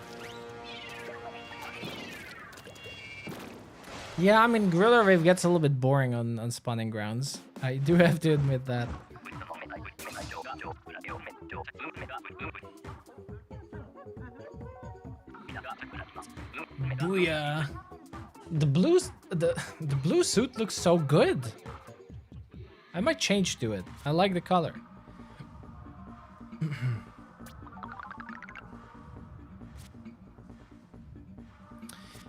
Yeah, I mean, Gorilla Rave gets a little bit boring on spawning grounds. I do have to admit that. Booyah. The blue suit looks so good. I might change to it. I like the color.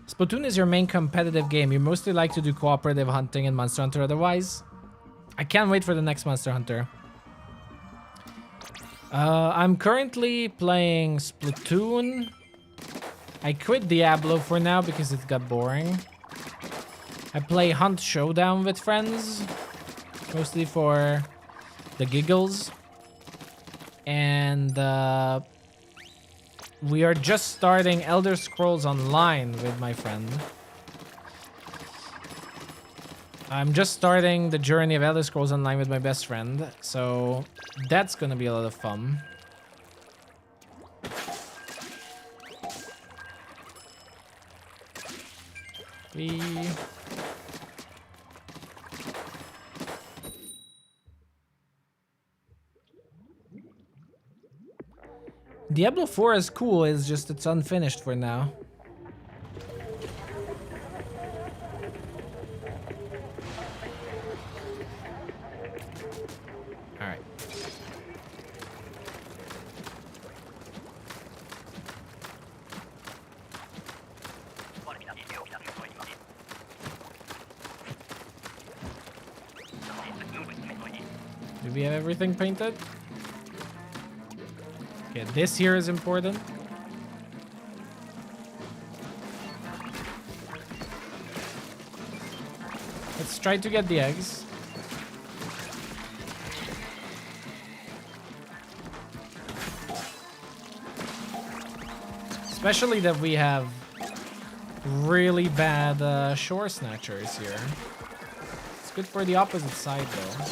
Splatoon is your main competitive game. You mostly like to do cooperative hunting and Monster Hunter otherwise. I can't wait for the next Monster Hunter. I'm currently playing Splatoon. I quit Diablo for now because it got boring. I play Hunt Showdown with friends, mostly for the giggles. And we are just starting Elder Scrolls Online with my friend. I'm just starting the journey of Elder Scrolls Online with my best friend, so that's gonna be a lot of fun. Diablo 4 is cool, it's just it's unfinished for now. Alright. Do we have everything painted? Okay, this here is important. Let's try to get the eggs. Especially that we have really bad shore snatchers here. It's good for the opposite side though.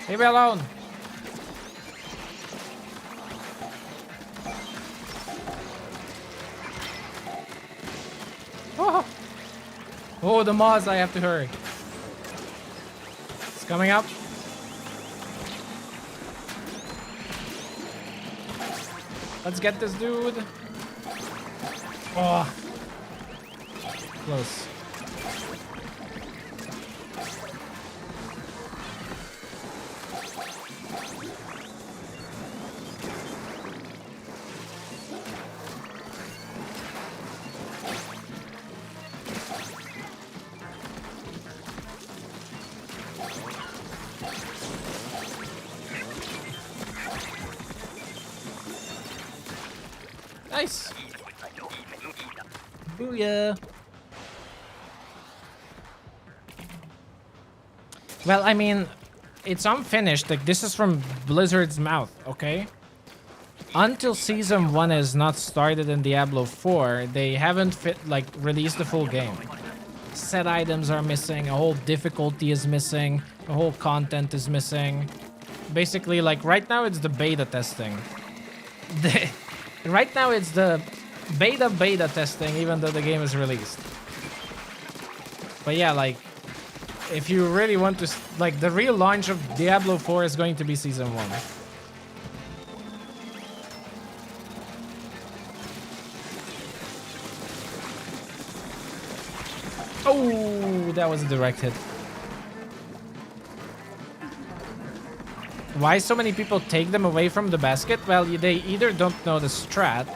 Leave me alone. Oh, oh, the Moz, I have to hurry. It's coming up. Let's get this dude. Oh, close. Nice. Booyah. Well, I mean, it's unfinished. Like, this is from Blizzard's mouth, okay? Until Season 1 is not started in Diablo 4, they haven't released the full game. Set items are missing, a whole difficulty is missing, a whole content is missing. Basically, like, right now it's the beta testing. Right now it's the beta testing, even though the game is released. But yeah, like, if you really want to, like, the real launch of Diablo 4 is going to be Season 1. Oh, that was a direct hit. Why so many people take them away from the basket? Well, they either don't know the strat,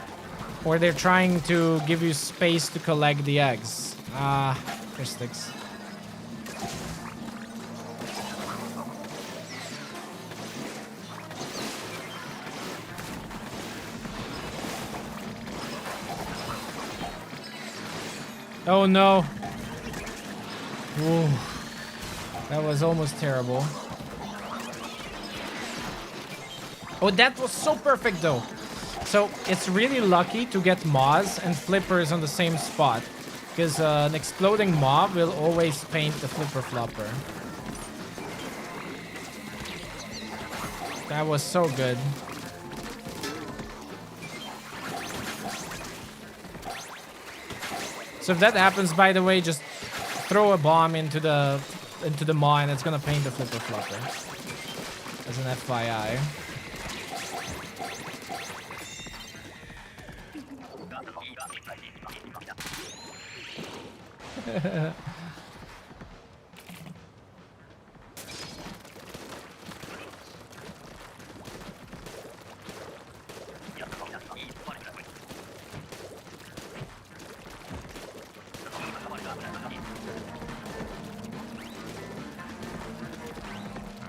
or they're trying to give you space to collect the eggs. Ah, fish sticks. Oh no. Ooh, that was almost terrible. Oh, that was so perfect though. So it's really lucky to get moths and flippers on the same spot, because an exploding mob will always paint the flipper flopper. That was so good. So if that happens, by the way, just throw a bomb into the maw and it's gonna paint the flipper flopper. As an FYI.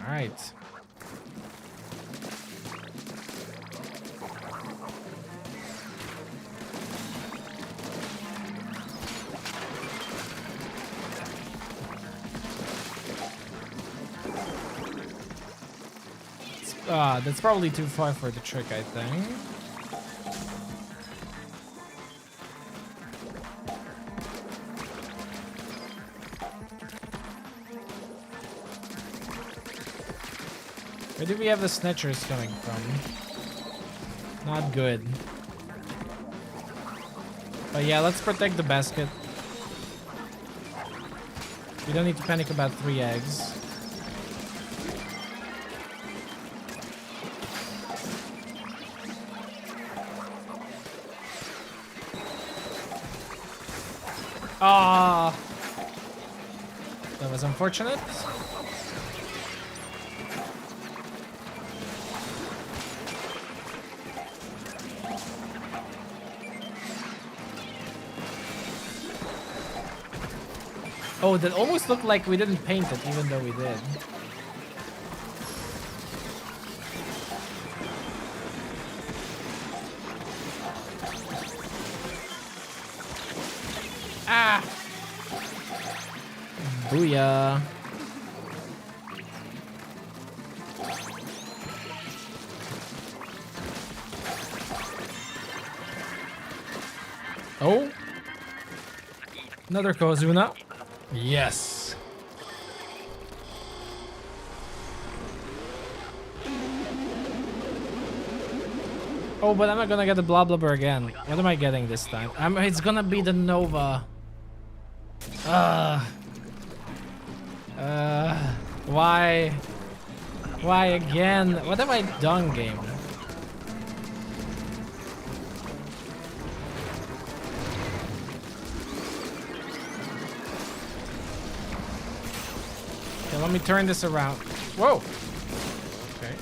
All right. That's probably too far for the trick, I think. Where do we have the snitchers coming from? Not good. But yeah, let's protect the basket. We don't need to panic about 3 eggs. Ah, that was unfortunate. Oh, that almost looked like we didn't paint it, even though we did. Ah! Booyah! Oh! Another Kozuna. Yes! Oh, but I'm not gonna get the BLOB again. What am I getting this time? It's gonna be the Nova. Why? Why again? What have I done, game? Okay, let me turn this around. Whoa! Okay.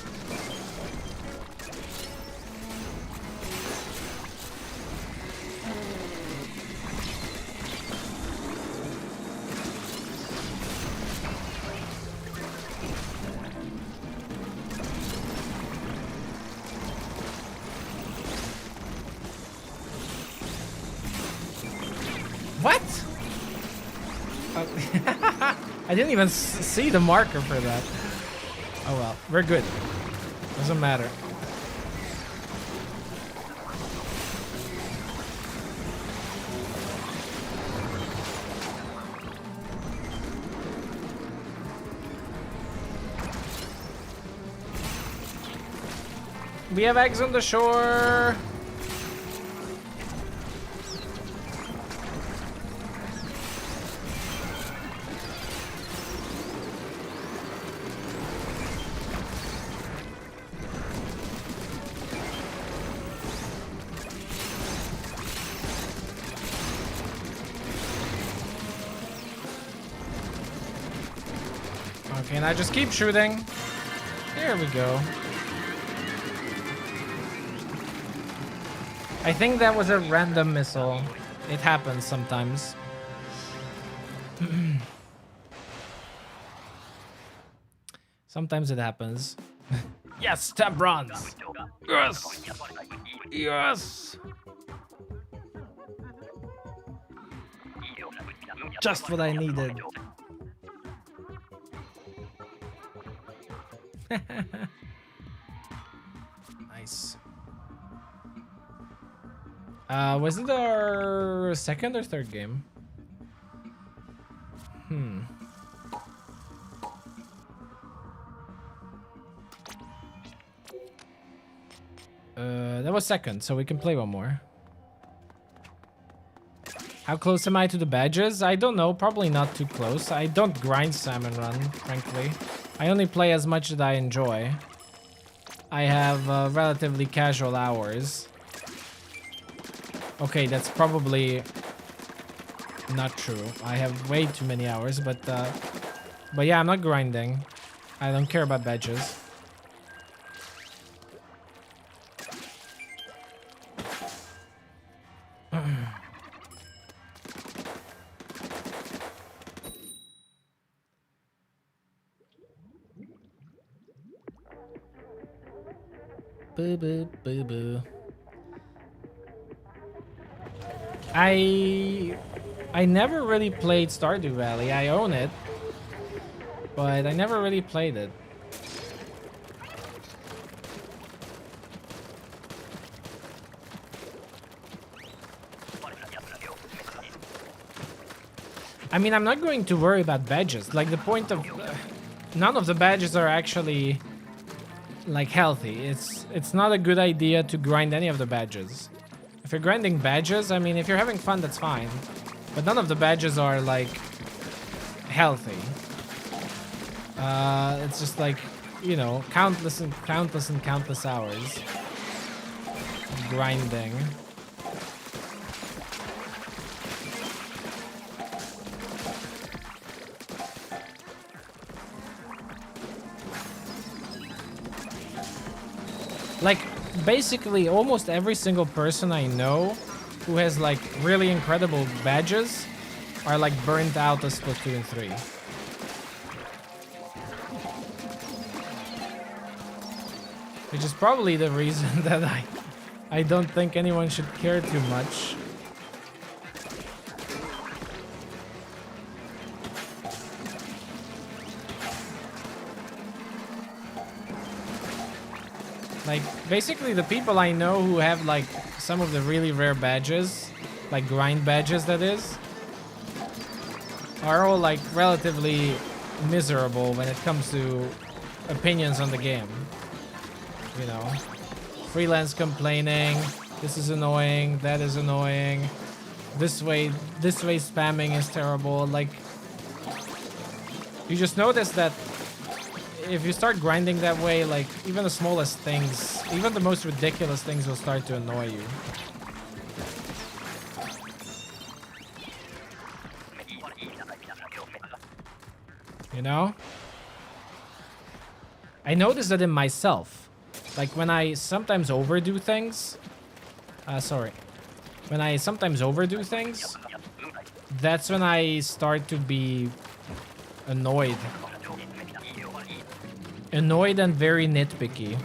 What? I didn't even see the marker for that. Oh well, we're good. Doesn't matter. We have eggs on the shore. Okay, and I just keep shooting. There we go. I think that was a random missile. It happens sometimes. Sometimes it happens. Yes, 10 bronze. Yes. Yes. Just what I needed. Nice. Was it our second or third game? That was second, so we can play one more. How close am I to the badges? I don't know, probably not too close. I don't grind Salmon Run, frankly. I only play as much as I enjoy. I have relatively casual hours. Okay, that's probably not true. I have way too many hours, but yeah, I'm not grinding. I don't care about badges. Boo boo boo boo. I never really played Stardew Valley. I own it, but I never really played it. I mean, I'm not going to worry about badges. Like, the point of none of the badges are actually like healthy. It's not a good idea to grind any of the badges. If you're grinding badges, I mean, if you're having fun, that's fine. But none of the badges are like healthy. It's just like, you know, countless hours grinding. Like, basically, almost every single person I know who has, like, really incredible badges are, like, burnt out of Splatoon 3. Which is probably the reason that I don't think anyone should care too much. Like, basically the people I know who have, like, some of the really rare badges, like grind badges that is, are all, like, relatively miserable when it comes to opinions on the game. You know, freelance complaining, this is annoying, that is annoying, this way spamming is terrible. Like, you just notice that if you start grinding that way, like, even the smallest things, even the most ridiculous things will start to annoy you. You know? I notice that in myself. Like, when I sometimes overdo things... When I sometimes overdo things, that's when I start to be annoyed. Annoyed and very nitpicky.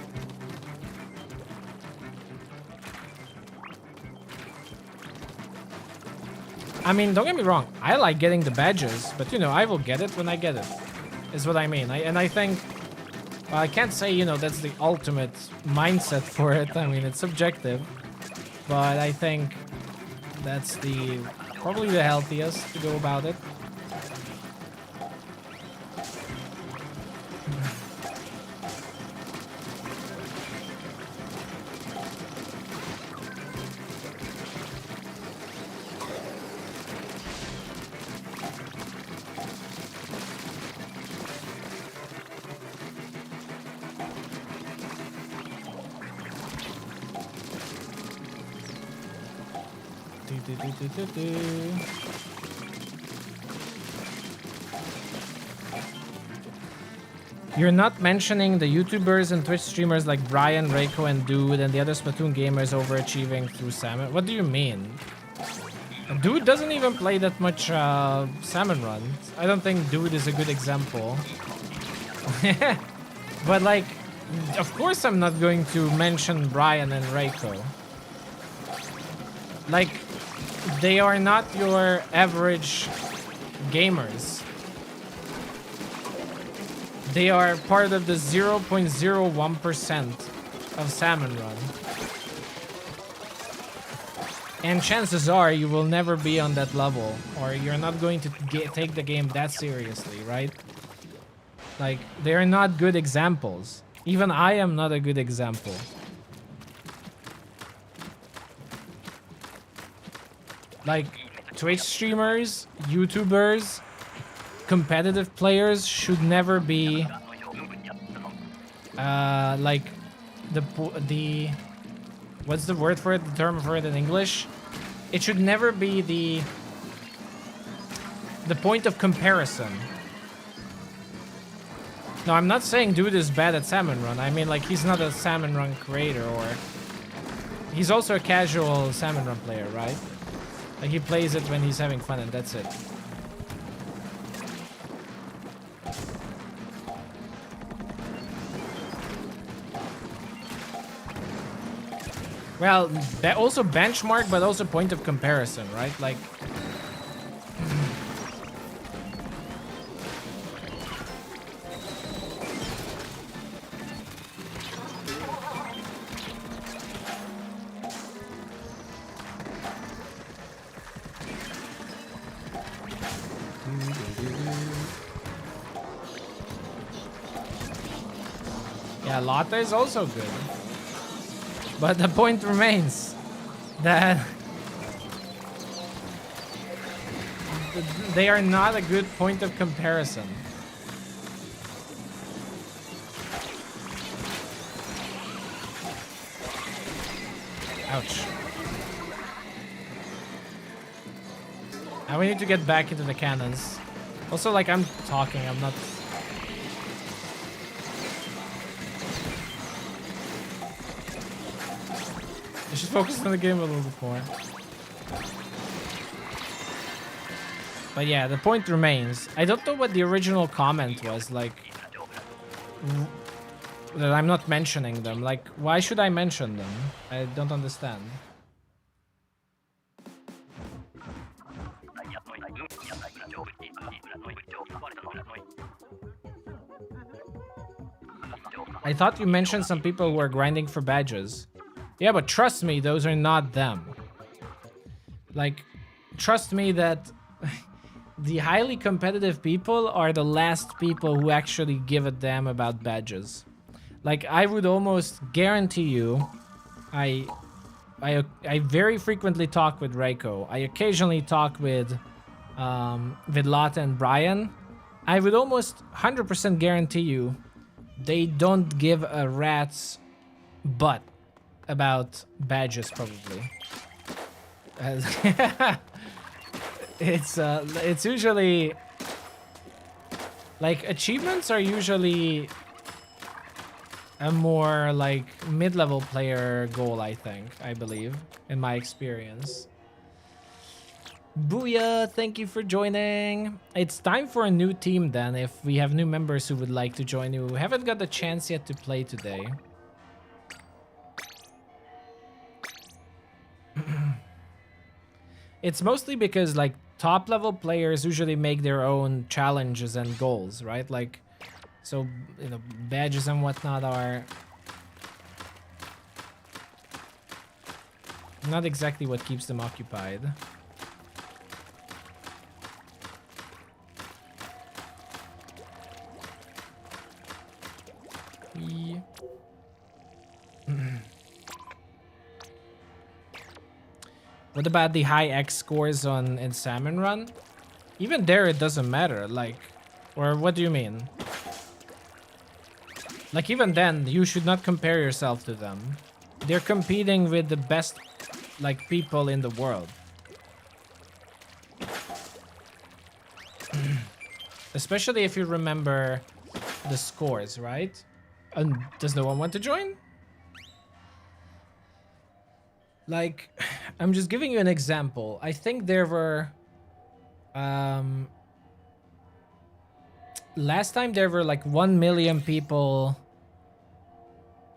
I mean, don't get me wrong. I like getting the badges, but, you know, I will get it when I get it. Is what I mean. And I think... Well, I can't say, you know, that's the ultimate mindset for it. I mean, it's subjective. But I think that's probably the healthiest to go about it. You're not mentioning the YouTubers and Twitch streamers like Brian, Reiko, and Dude, and the other Splatoon gamers overachieving through Salmon. What do you mean? Dude doesn't even play that much Salmon Run. I don't think Dude is a good example. But, like, of course I'm not going to mention Brian and Reiko. Like, they are not your average gamers. They are part of the 0.01% of Salmon Run. And chances are you will never be on that level, or you're not going to take the game that seriously, right? Like, they're not good examples. Even I am not a good example. Like, Twitch streamers, YouTubers, competitive players should never be like the what's the word for it, the term for it in English? It should never be the point of comparison. No, I'm not saying dude is bad at Salmon Run. I mean, like, he's not a Salmon Run creator, or he's also a casual Salmon Run player, right? Like, he plays it when he's having fun, and that's it. Well, also benchmark, but also point of comparison, right? Like, yeah, latte is also good. But the point remains that they are not a good point of comparison. Ouch. Now we need to get back into the cannons. Also, like, I'm talking, I'm not... I should focus on the game a little bit more. But yeah, the point remains. I don't know what the original comment was, like... that I'm not mentioning them. Like, why should I mention them? I don't understand. I thought you mentioned some people who are grinding for badges. Yeah, but trust me, those are not them. Like, trust me that the highly competitive people are the last people who actually give a damn about badges. Like, I would almost guarantee you, I very frequently talk with Reiko. I occasionally talk with Lotte and Brian. I would almost 100% guarantee you they don't give a rat's butt about badges, probably. It's usually like achievements are usually a more like mid-level player goal, I believe, in my experience. Booyah, thank you for joining. It's time for a new team then, if we have new members who would like to join who haven't got the chance yet to play today. It's mostly because, like, top level players usually make their own challenges and goals, right? Like, so, you know, badges and whatnot are not exactly what keeps them occupied. Yeah. What about the high X scores in Salmon Run? Even there, it doesn't matter. Like, or what do you mean? Like, even then, you should not compare yourself to them. They're competing with the best, like, people in the world. Especially if you remember the scores, right? Does no one want to join? Like, I'm just giving you an example. I think there were... last time there were like 1 million people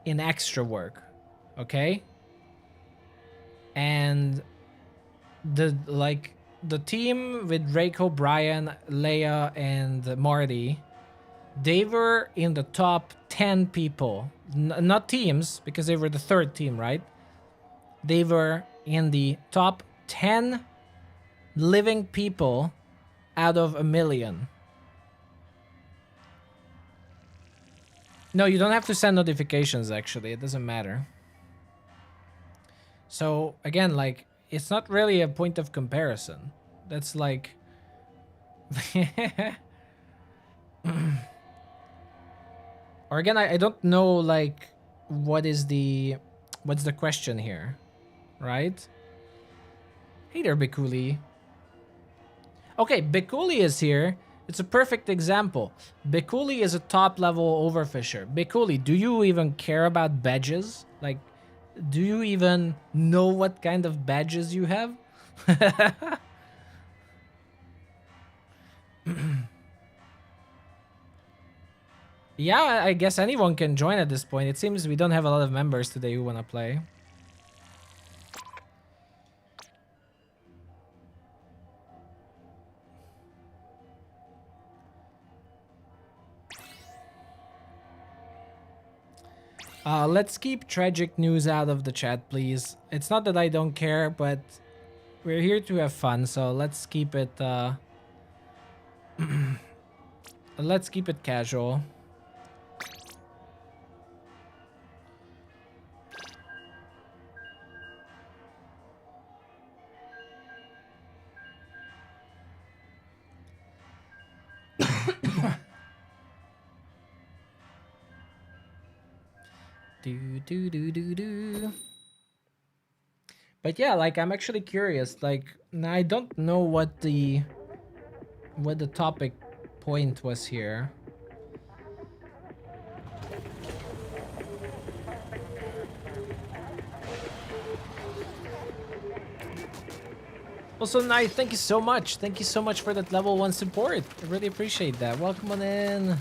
in extra work, okay? And the team with Reiko, Brian, Leia, and Marty, they were in the top 10 people. Not teams, because they were the third team, right? They were in the top 10 living people out of 1,000,000. No, you don't have to send notifications, actually. It doesn't matter. So, again, like, it's not really a point of comparison. That's like... Or again, I don't know, like, what's the question here, right? Hey there, Bikuli. Okay, Bikuli is here. It's a perfect example. Bikuli is a top-level overfisher. Bikuli, do you even care about badges? Like, do you even know what kind of badges you have? Yeah, I guess anyone can join at this point. It seems we don't have a lot of members today who want to play. Let's keep tragic news out of the chat, please. It's not that I don't care, but we're here to have fun, so let's keep it, let's keep it casual. Do. But yeah, like, I'm actually curious. Like, I don't know what the topic point was here. Also, Knight, thank you so much. Thank you so much for that level 1 support. I really appreciate that. Welcome on in.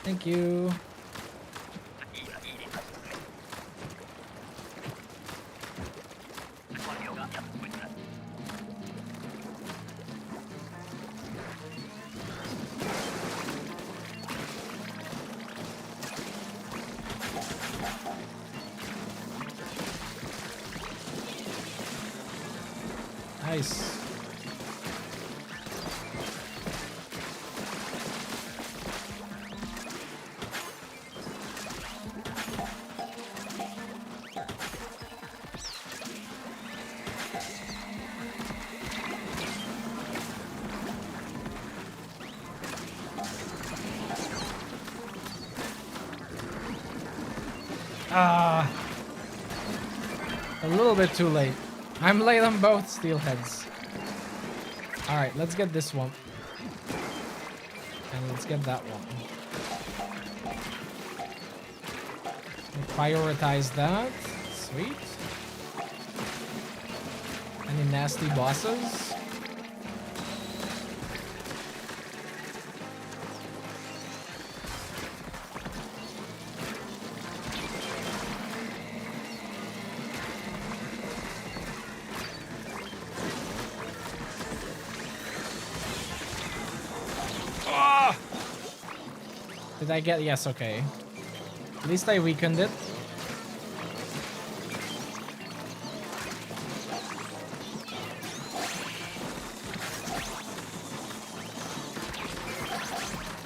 Thank you. Nice. A little bit too late. I'm late on both steelheads. Alright, let's get this one. And let's get that one. We'll prioritize that. Sweet. Any nasty bosses? Did I get... Yes, okay. At least I weakened it.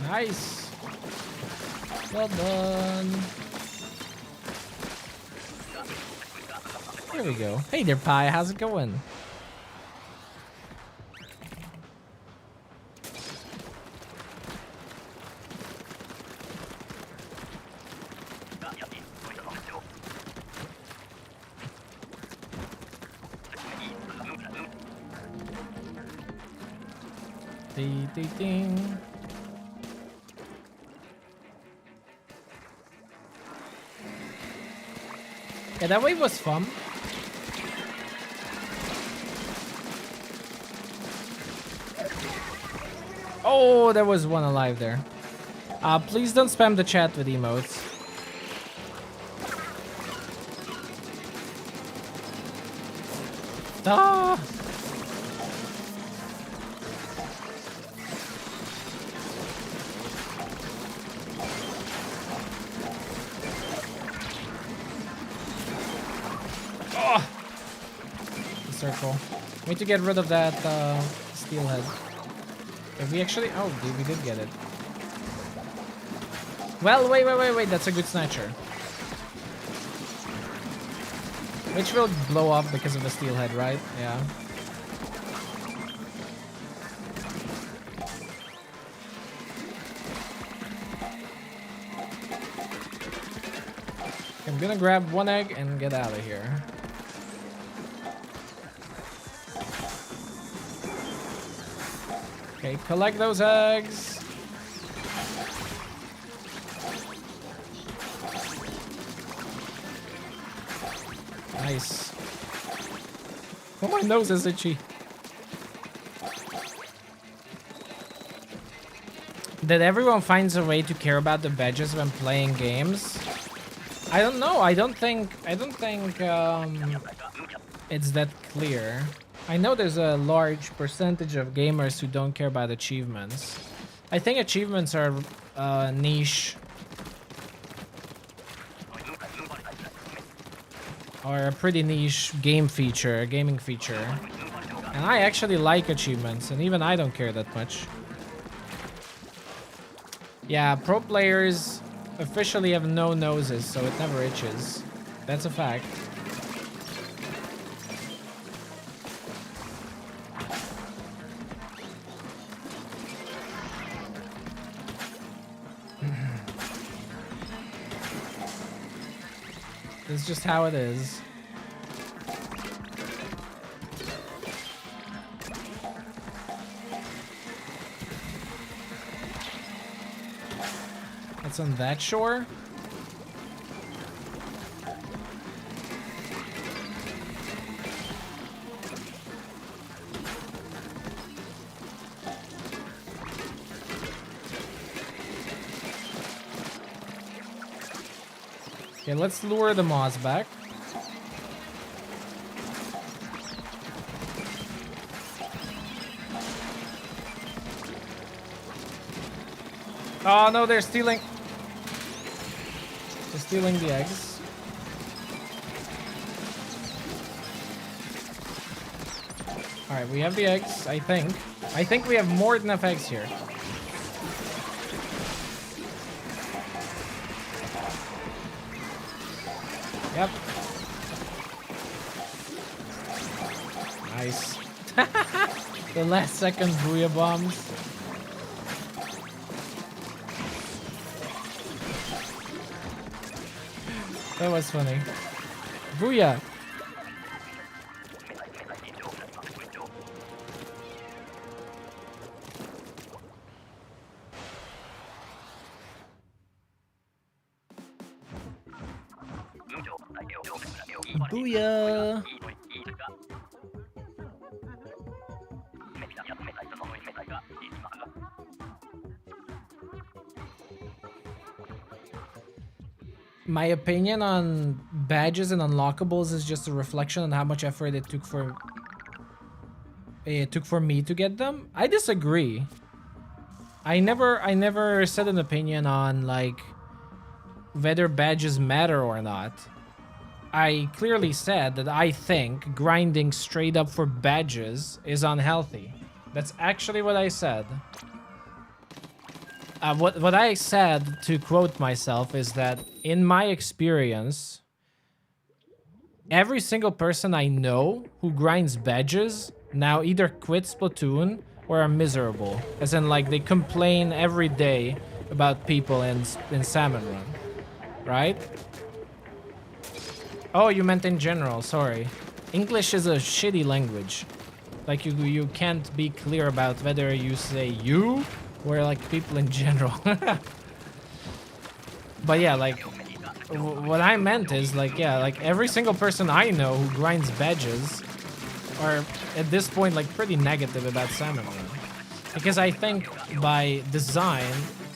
Nice. Well done. There we go. Hey there, Pi. How's it going? Ding. Yeah, that wave was fun. Oh, there was one alive there. Please don't spam the chat with emotes. Ah! circle. We need to get rid of that steelhead. If we actually... Oh, we did get it. Well, wait. That's a good snatcher. Which will blow up because of the steelhead, right? Yeah. I'm gonna grab one egg and get out of here. Okay, collect those eggs. Nice. Oh, my nose is itchy. That everyone finds a way to care about the badges when playing games. I don't know. I don't think it's that clear. I know there's a large percentage of gamers who don't care about achievements. I think achievements are niche. Or a pretty niche gaming feature. And I actually like achievements, and even I don't care that much. Yeah, pro players officially have no noses, so it never itches. That's a fact. It's just how it is. It's on that shore? Okay, let's lure the moths back. Oh no, they're stealing. They're stealing the eggs. Alright, we have the eggs, I think. I think we have more than enough eggs here. Yep. Nice. The last second booyah bombs. That was funny. Booyah! Booyah! My opinion on badges and unlockables is just a reflection on how much effort it took for me to get them. I disagree. I never said an opinion on like whether badges matter or not. I clearly said that I think grinding straight up for badges is unhealthy. That's actually what I said. What I said, to quote myself, is that in my experience, every single person I know who grinds badges now either quit Splatoon or are miserable. As in, like, they complain every day about people in Salmon Run. Right? Oh, you meant in general, sorry. English is a shitty language. Like, you can't be clear about whether you say you or like people in general. But yeah, like, what I meant is like, yeah, like every single person I know who grinds badges are at this point like pretty negative about Salmon Run. Because I think by design,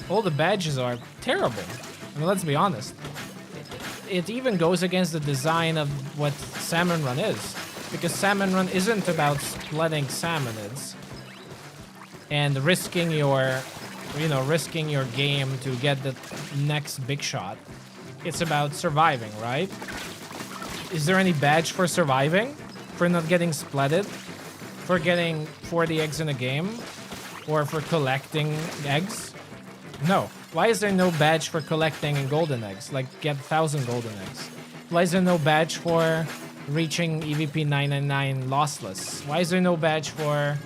all the badges are terrible. I mean, let's be honest. It even goes against the design of what Salmon Run is. Because Salmon Run isn't about splitting salmonids and risking your, risking your game to get the next big shot. It's about surviving, right? Is there any badge for surviving? for not getting splatted, for getting 40 eggs in a game, or for collecting eggs? No. Why is there no badge for collecting golden eggs? Like, get 1,000 golden eggs. Why is there no badge for reaching EVP 999 lossless? Why is there no badge for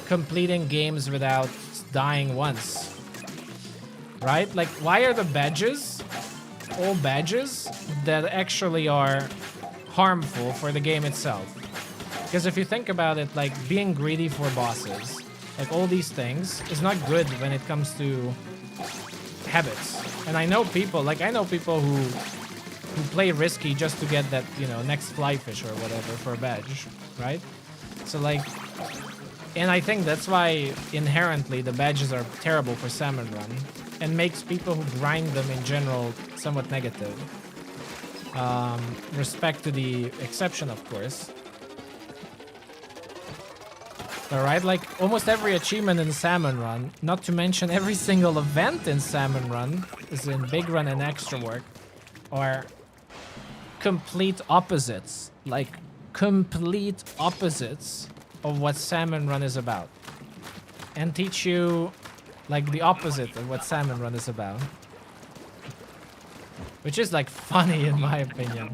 completing games without dying once? Right? Like, why are the badges all badges that actually are harmful for the game itself? Because if you think about it, like, being greedy for bosses, like, all these things is not good when it comes to habits. And I know people who play risky just to get that, you know, next flyfish or whatever for a badge, right? So, like, and I think that's why inherently the badges are terrible for Salmon Run and makes people who grind them in general somewhat negative. Respect to the exception, of course. Alright, like almost every achievement in Salmon Run, not to mention every single event in Salmon Run, is in Big Run and Extra Work, are complete opposites. Like, complete opposites of what Salmon Run is about. And teach you, like, the opposite of what Salmon Run is about. Which is, like, funny in my opinion.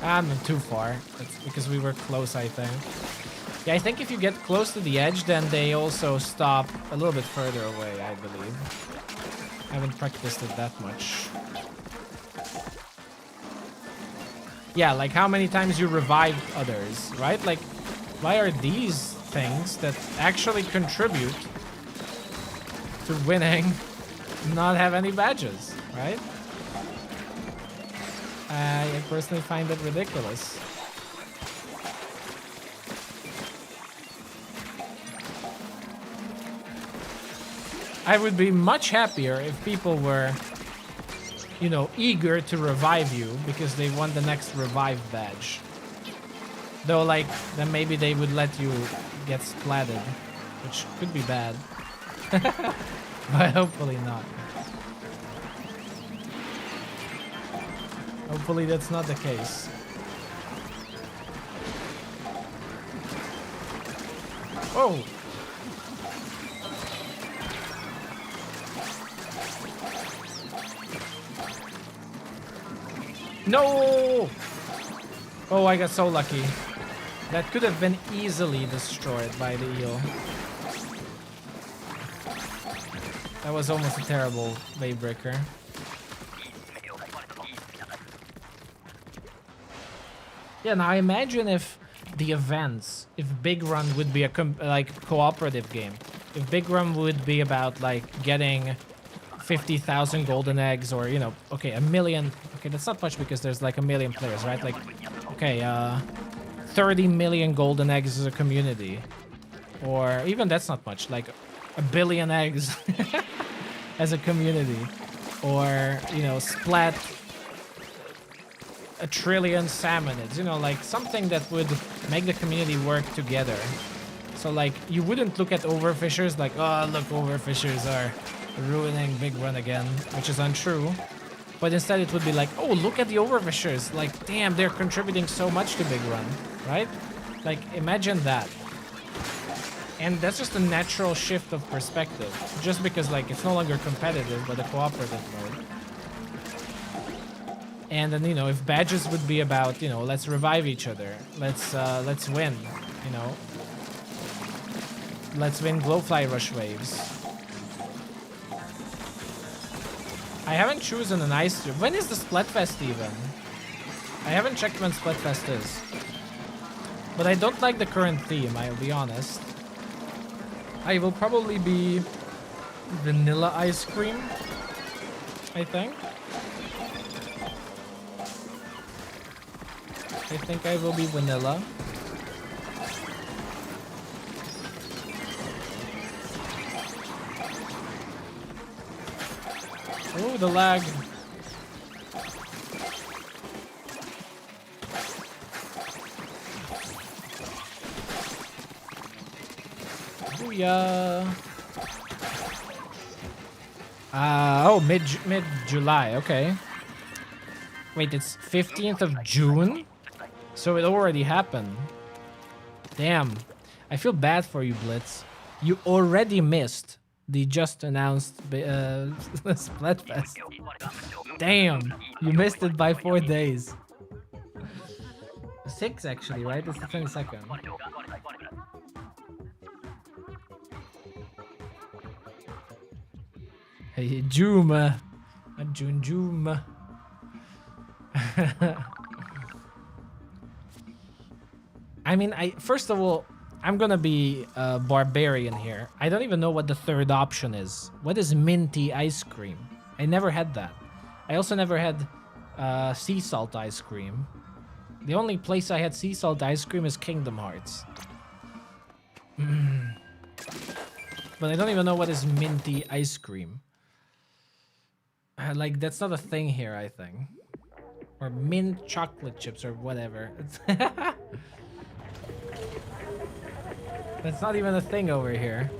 I'm not too far. That's because we were close, I think. Yeah, I think if you get close to the edge, then they also stop a little bit further away, I believe. I haven't practiced it that much. Yeah, like how many times you revive others, right? Like, why are these things that actually contribute to winning not have any badges, right? I personally find it ridiculous. I would be much happier if people were, you know, eager to revive you because they want the next revive badge. Though, like, then maybe they would let you get splatted, which could be bad. But hopefully not. Hopefully that's not the case. Oh! No! Oh, I got so lucky. That could have been easily destroyed by the eel. That was almost a terrible wave breaker. Yeah, now imagine if the events, if Big Run would be a cooperative game. If Big Run would be about like getting 50,000 golden eggs, or, you know, okay, 1 million. Okay, that's not much because there's like 1 million players, right? Like, okay, 30 million golden eggs as a community. Or even that's not much, like 1 billion eggs as a community. Or, you know, splat 1 trillion salmonids, you know, like something that would make the community work together. So, like, you wouldn't look at overfishers like, oh, look, overfishers are ruining Big Run again, which is untrue. But instead it would be like, oh, look at the overfishers. Like, damn, they're contributing so much to Big Run, right? Like, imagine that. And that's just a natural shift of perspective. Just because, like, it's no longer competitive, but a cooperative mode. And then, you know, if badges would be about, you know, let's revive each other. Let's win, you know. Let's win Glowfly Rush waves. I haven't chosen an ice. When is the Splatfest even? I haven't checked when Splatfest is. But I don't like the current theme, I'll be honest. I will probably be vanilla ice cream, I think. I think I will be vanilla. Oh, the lag. Booyah! Oh, mid July. Okay. Wait, it's 15th of June, so it already happened. Damn, I feel bad for you, Blitz. You already missed the just announced Splatfest. Damn, you missed it by 4 days. 6 actually, right? It's the 22nd. Hey, Juma. Juma. I mean, first of all, I'm gonna be a barbarian here. I don't even know what the third option is. What is minty ice cream? I never had that. I also never had sea salt ice cream. The only place I had sea salt ice cream is Kingdom Hearts. But I don't even know what is minty ice cream. Like, that's not a thing here, I think. Or mint chocolate chips or whatever. That's not even a thing over here.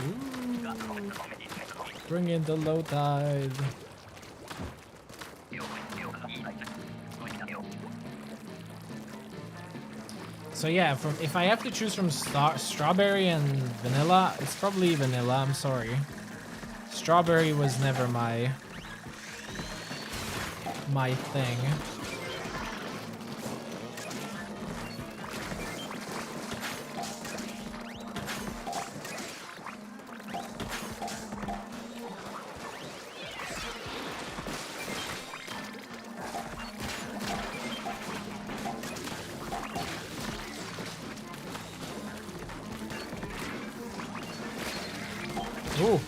Ooh. Bring in the low tide. So yeah, if I have to choose from strawberry and vanilla, it's probably vanilla. I'm sorry. Strawberry was never my thing. Ooh.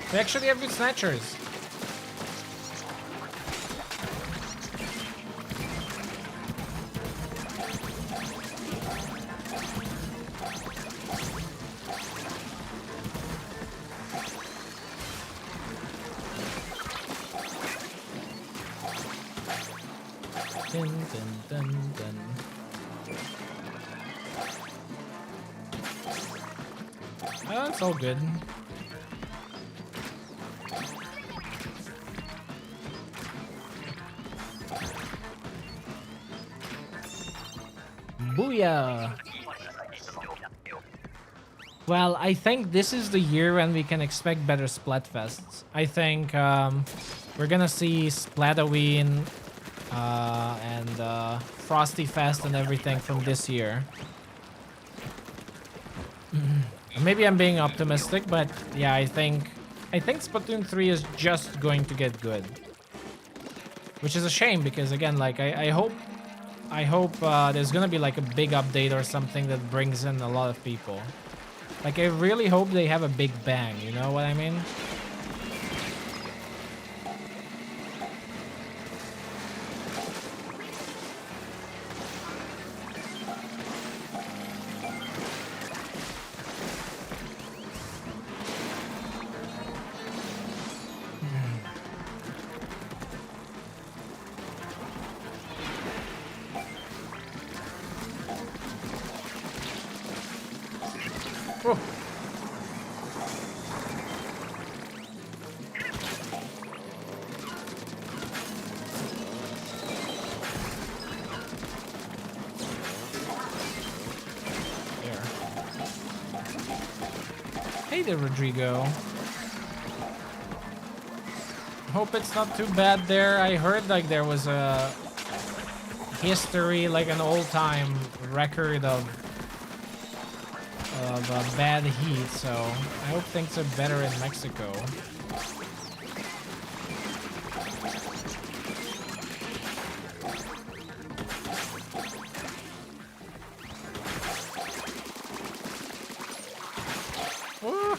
They actually have good snatchers. Dun, dun, dun, dun. Oh, that's all good. Booyah! Well, I think this is the year when we can expect better Splatfests. I think we're gonna see Splatoween and Frosty Fest and everything from this year. Maybe I'm being optimistic, but yeah, I think Splatoon 3 is just going to get good. Which is a shame because again, like I hope there's gonna be like a big update or something that brings in a lot of people. Like, I really hope they have a big bang, you know what I mean? Oh. There. Hey there, Rodrigo. Hope it's not too bad there. I heard like there was a history, like an all-time record of bad heat, so I hope things are better in Mexico. Ooh.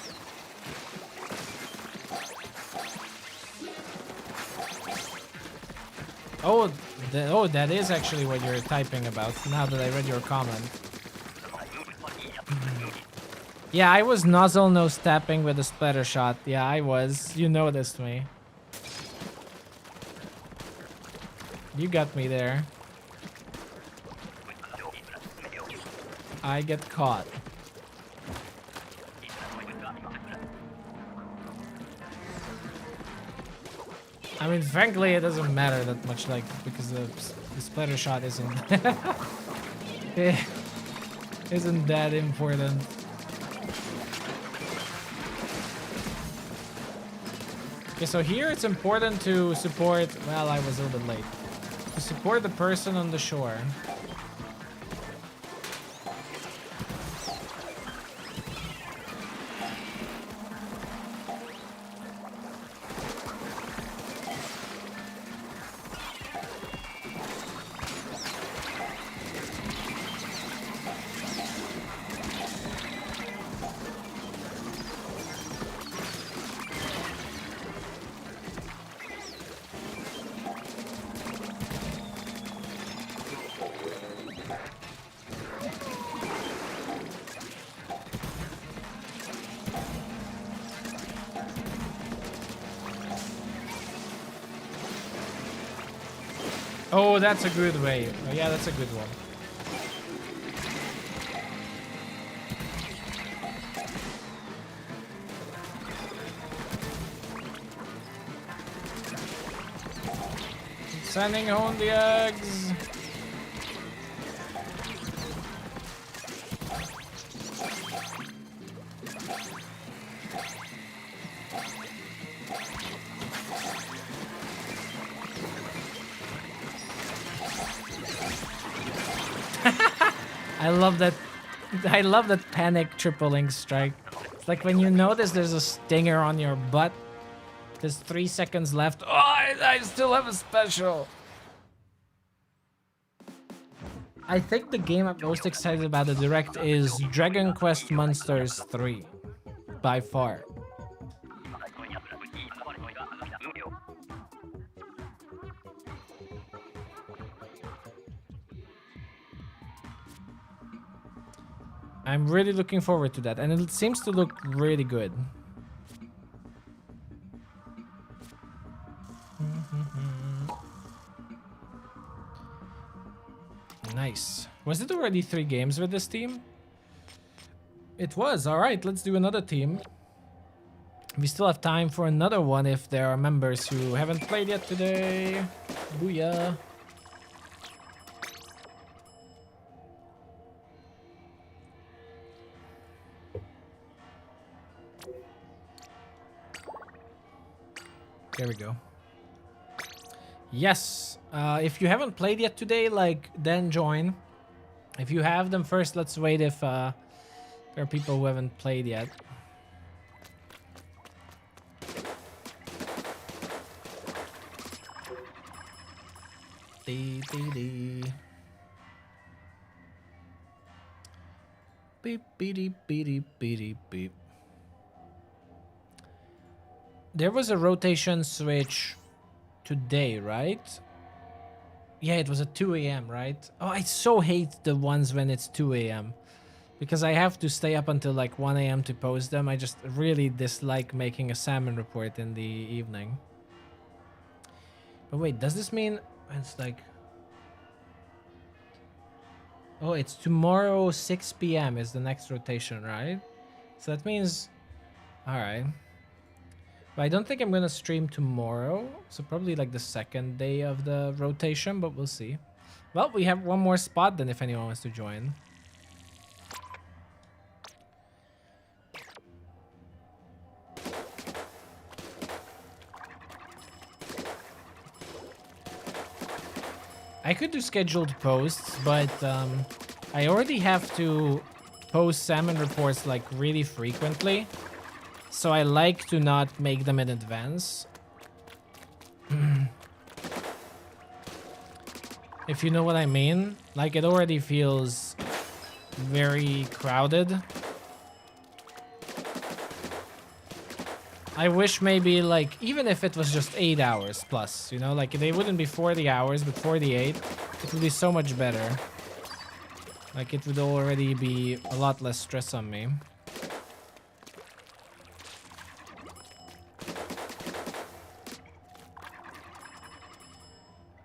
Oh, that is actually what you're typing about, now that I read your comment. Yeah, I was nozzle nose tapping with a splatter shot. Yeah, I was. You noticed me. You got me there. I get caught. I mean, frankly, it doesn't matter that much, like, because the splatter shot isn't isn't that important. Okay, so here it's important to support. Well, I was a little bit late. To support the person on the shore. Oh, that's a good way. Oh, yeah, that's a good one. Sending home the eggs. I love that. I love that panic triple link strike. It's like when you notice there's a stinger on your butt. There's 3 seconds left. Oh, I still have a special. I think the game I'm most excited about the Direct is Dragon Quest Monsters 3. By far. I'm really looking forward to that, and it seems to look really good. Nice. Was it already 3 games with this team? It was. All right, let's do another team. We still have time for another one if there are members who haven't played yet today. Booyah. There we go. Yes. If you haven't played yet today, like, then join. If you have them first, let's wait if there are people who haven't played yet. Dee dee dee. Beep beep beep beep beep. There was a rotation switch today, right? Yeah, it was at 2 a.m., right? Oh, I so hate the ones when it's 2 a.m. because I have to stay up until like 1 a.m. to post them. I just really dislike making a salmon report in the evening. But wait, does this mean it's like... Oh, it's tomorrow 6 p.m. is the next rotation, right? So that means... Alright. But I don't think I'm gonna stream tomorrow. So probably like the second day of the rotation, but we'll see. Well, we have one more spot then if anyone wants to join. I could do scheduled posts, but I already have to post salmon reports like really frequently. So I like to not make them in advance. If you know what I mean. Like, it already feels very crowded. I wish maybe like, even if it was just 8 hours plus, you know, like they wouldn't be 40 hours, but 48, it would be so much better. Like it would already be a lot less stress on me.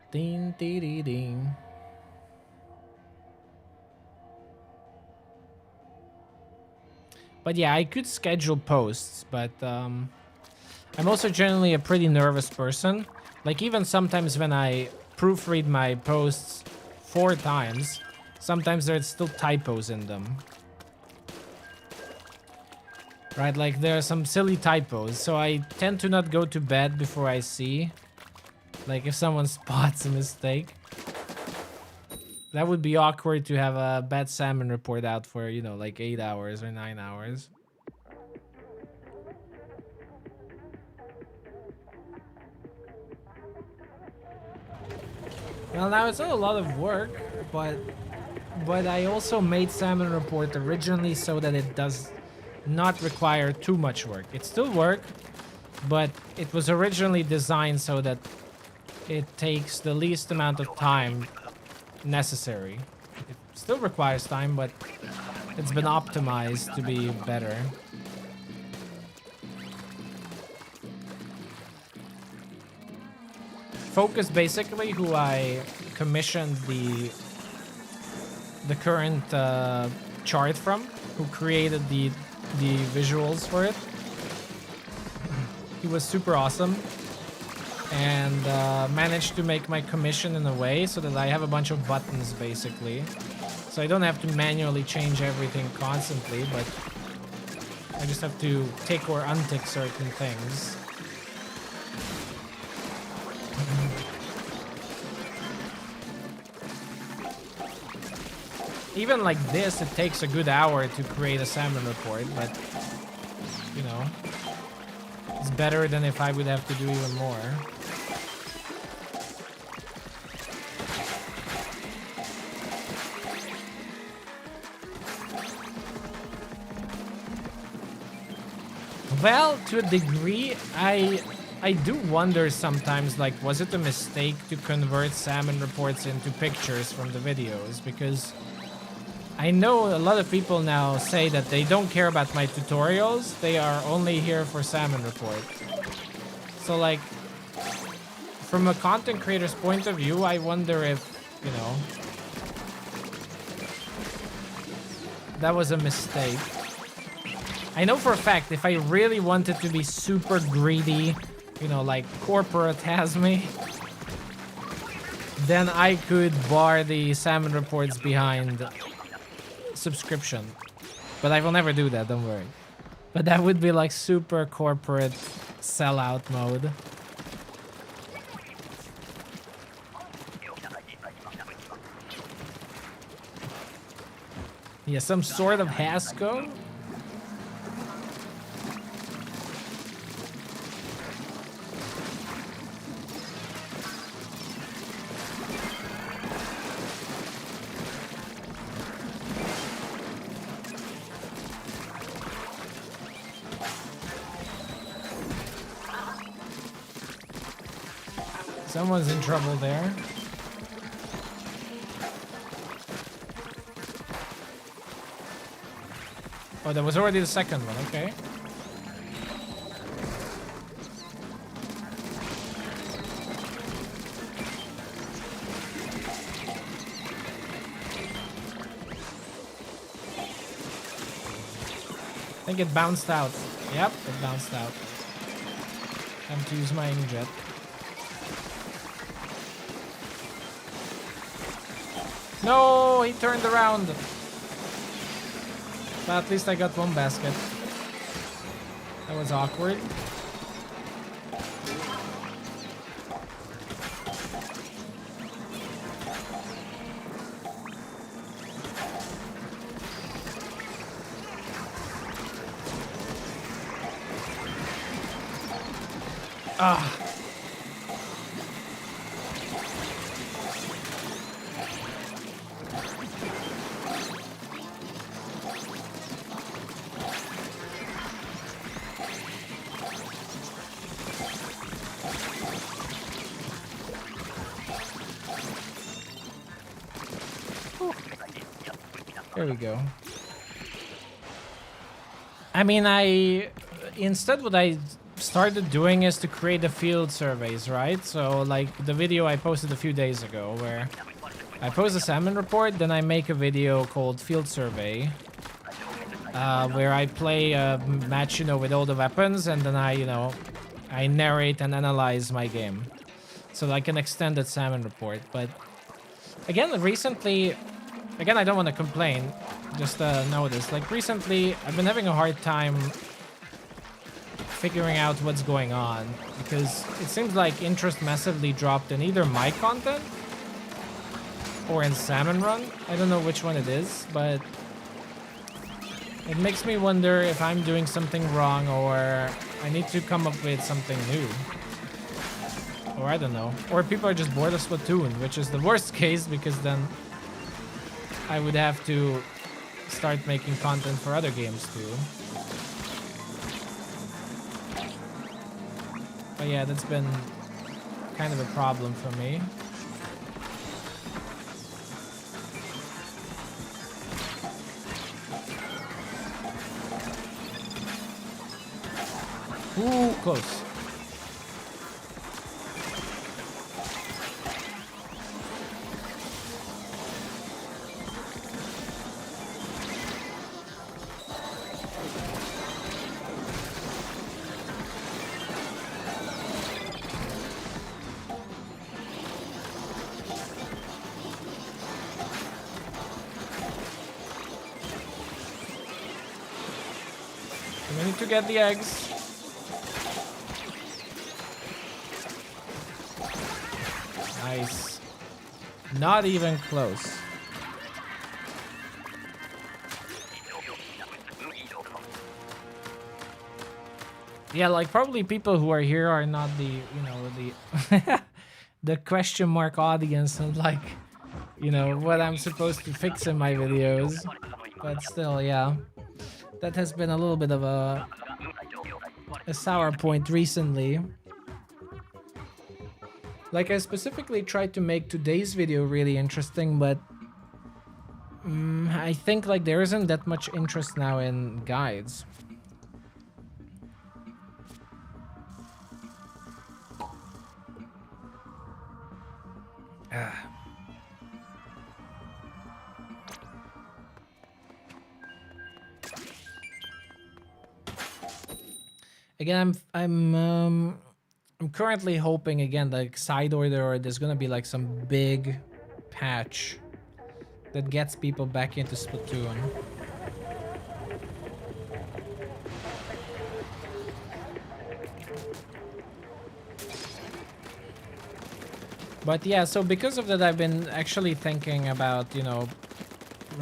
Ding, dee, dee, ding. But yeah, I could schedule posts, but I'm also generally a pretty nervous person. Like even sometimes when I proofread my posts 4 times, sometimes there's still typos in them. Right, like there are some silly typos, so I tend to not go to bed before I see. Like if someone spots a mistake. That would be awkward to have a bad salmon report out for, you know, like 8 hours or 9 hours. Well, now it's not a lot of work, but I also made Salmon Report originally so that it does not require too much work. It's still work, but it was originally designed so that it takes the least amount of time necessary. It still requires time, but it's been optimized to be better. Focus basically who I commissioned the current chart from, who created the visuals for it. He was super awesome and managed to make my commission in a way so that I have a bunch of buttons basically, so I don't have to manually change everything constantly, but I just have to tick or untick certain things. Even like this, it takes a good hour to create a salmon report, but you know, it's better than if I would have to do even more. Well, to a degree, I do wonder sometimes, like, was it a mistake to convert salmon reports into pictures from the videos? Because I know a lot of people now say that they don't care about my tutorials, they are only here for salmon report. So like, from a content creator's point of view, I wonder if, you know, that was a mistake. I know for a fact, if I really wanted to be super greedy, you know, like corporate Hazmy, then I could bar the salmon reports behind subscription. But I will never do that, don't worry. But that would be like super corporate sellout mode. Yeah, some sort of Hasco. Someone's in trouble there. Oh, that was already the second one, okay. I think it bounced out. Yep, it bounced out. Time to use my inkjet. No, he turned around. But at least I got one basket. That was awkward. Ah. There we go. I mean, instead what I started doing is to create the field surveys, right? So like the video I posted a few days ago where I post a salmon report, then I make a video called field survey, where I play a match, you know, with all the weapons, and then I narrate and analyze my game. So like an extended salmon report. But again, recently, I don't want to complain, just know this. Like recently, I've been having a hard time figuring out what's going on, because it seems like interest massively dropped in either my content or in Salmon Run. I don't know which one it is, but it makes me wonder if I'm doing something wrong or I need to come up with something new. Or I don't know. Or people are just bored of Splatoon, which is the worst case, because then I would have to start making content for other games too. But yeah, that's been kind of a problem for me. Ooh, close. We need to get the eggs. Nice. Not even close. Yeah, like probably people who are here are not the, the the question mark audience and like, what I'm supposed to fix in my videos. But still, yeah. That has been a little bit of a sour point recently. Like, I specifically tried to make today's video really interesting, but I think like there isn't that much interest now in guides. Again, I'm currently hoping again, like side order, or there's gonna be like some big patch that gets people back into Splatoon. But yeah, so because of that, I've been actually thinking about,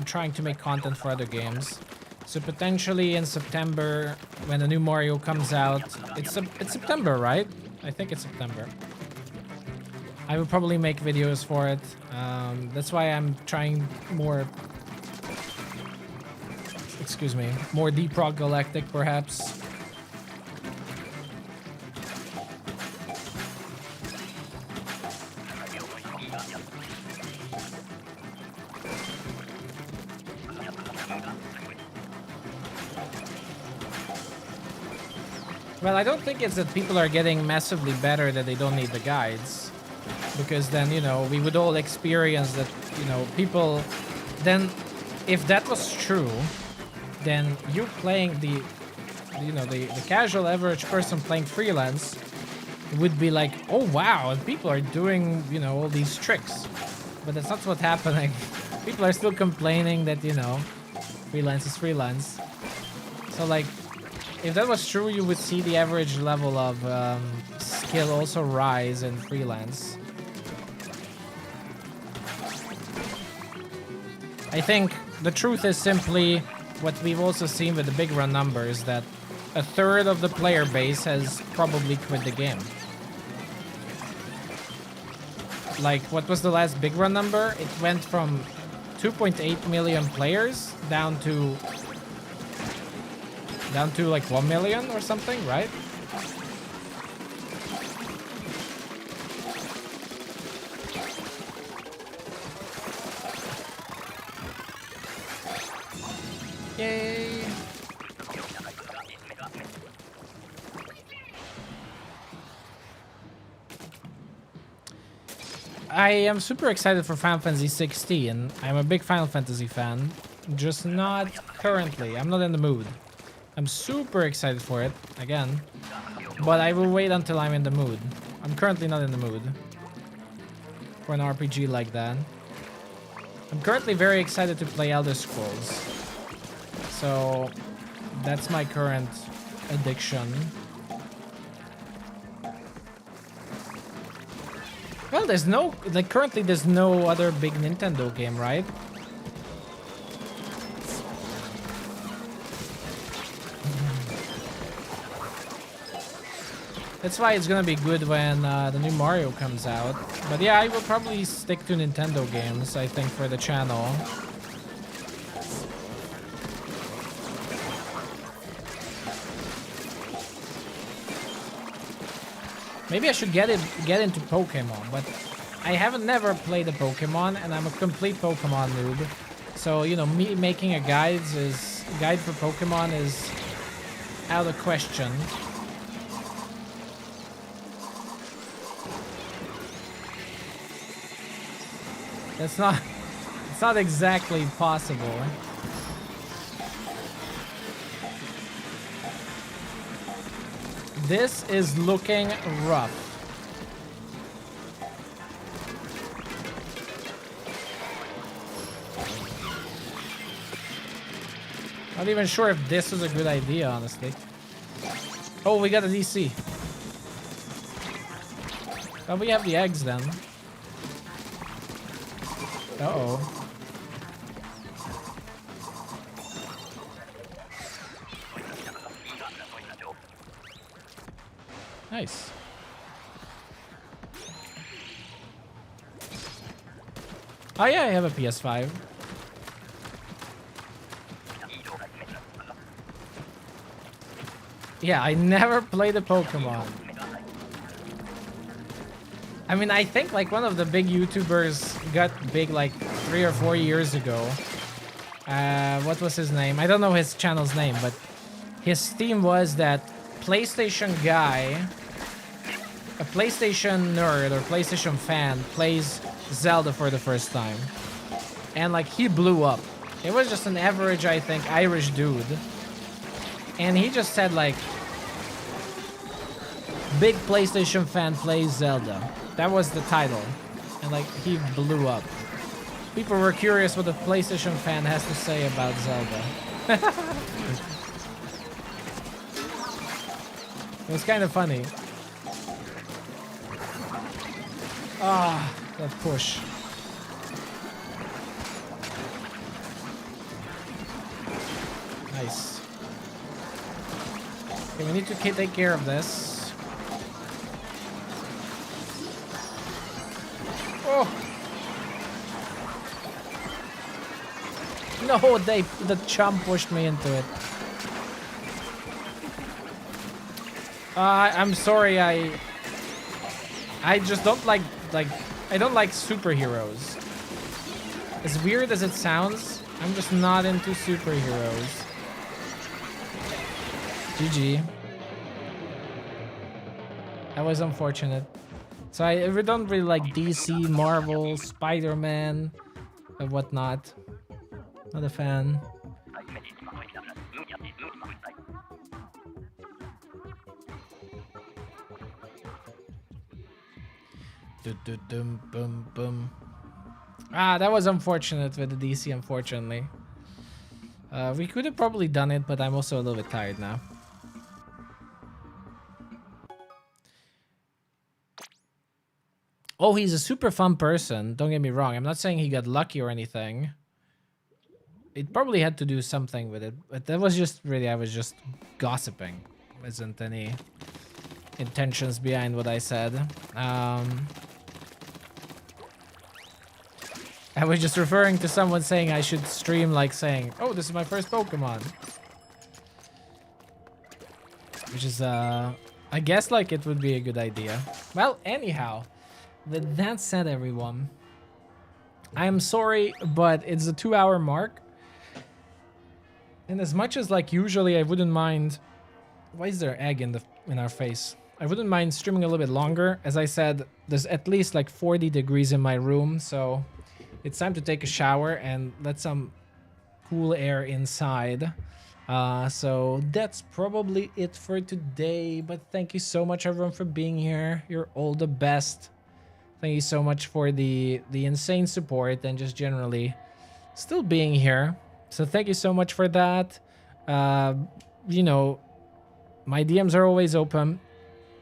trying to make content for other games. So potentially in September, when the new Mario comes out, it's September, right? I think it's September. I will probably make videos for it. That's why I'm trying more. Excuse me, more Deep Rock Galactic, perhaps. Well, I don't think it's that people are getting massively better that they don't need the guides. Because then, we would all experience that, people... Then, if that was true, then you playing the casual average person playing freelance would be like, oh wow, and people are doing, all these tricks. But that's not what's happening. People are still complaining that, freelance is freelance. So, like... If that was true, you would see the average level of skill also rise in freelance. I think the truth is simply what we've also seen with the big run numbers, that a third of the player base has probably quit the game. Like, what was the last big run number? It went from 2.8 million players down to like 1 million or something, right? I am super excited for Final Fantasy 16. I'm a big Final Fantasy fan, just not currently. I'm not in the mood. I'm super excited for it, again, but I will wait until I'm in the mood. I'm currently not in the mood for an RPG like that. I'm currently very excited to play Elder Scrolls. So that's my current addiction. Well, there's no, like, currently there's no other big Nintendo game, right? That's why it's gonna be good when the new Mario comes out. But yeah, I will probably stick to Nintendo games, I think, for the channel. Maybe I should get into Pokemon, but I haven't never played a Pokemon, and I'm a complete Pokemon noob. So, you know, me making a guide for Pokemon is out of question. It's not exactly possible. This is looking rough. Not even sure if this was a good idea, honestly. Oh, we got a DC. Oh, we have the eggs then. Uh-oh. Nice. Oh yeah, I have a PS5. Yeah, I never played a Pokemon. I mean, I think like one of the big YouTubers got big like 3 or 4 years ago. What was his name? I don't know his channel's name, but his theme was that PlayStation guy, a PlayStation nerd or PlayStation fan, plays Zelda for the first time. And like he blew up. It was just an average, I think, Irish dude. And he just said like, big PlayStation fan plays Zelda. That was the title. And like he blew up. People were curious what a PlayStation fan has to say about Zelda. It was kind of funny. Ah, that push. Nice. Okay, we need to take care of this. Oh! No, the chump pushed me into it. I'm sorry, I just don't like I don't like superheroes. As weird as it sounds, I'm just not into superheroes. GG. That was unfortunate. So I don't really like DC, Marvel, Spider-Man, and whatnot. Not a fan. Boom. Ah, that was unfortunate with the DC, unfortunately. We could have probably done it, but I'm also a little bit tired now. Oh, he's a super fun person. Don't get me wrong. I'm not saying he got lucky or anything. It probably had to do something with it, but that was just really, I was just gossiping. Wasn't any intentions behind what I said. I was just referring to someone saying I should stream like saying, oh, this is my first Pokemon. Which is, I guess like it would be a good idea. Well, anyhow, with that said, everyone, I'm sorry, but it's a 2-hour mark. And as much as like usually I wouldn't mind, why is there egg in our face? I wouldn't mind streaming a little bit longer. As I said, there's at least like 40 degrees in my room, so it's time to take a shower and let some cool air inside. So that's probably it for today, but thank you so much everyone for being here. You're all the best. Thank you so much for the insane support and just generally still being here. So thank you so much for that. You know, my DMs are always open,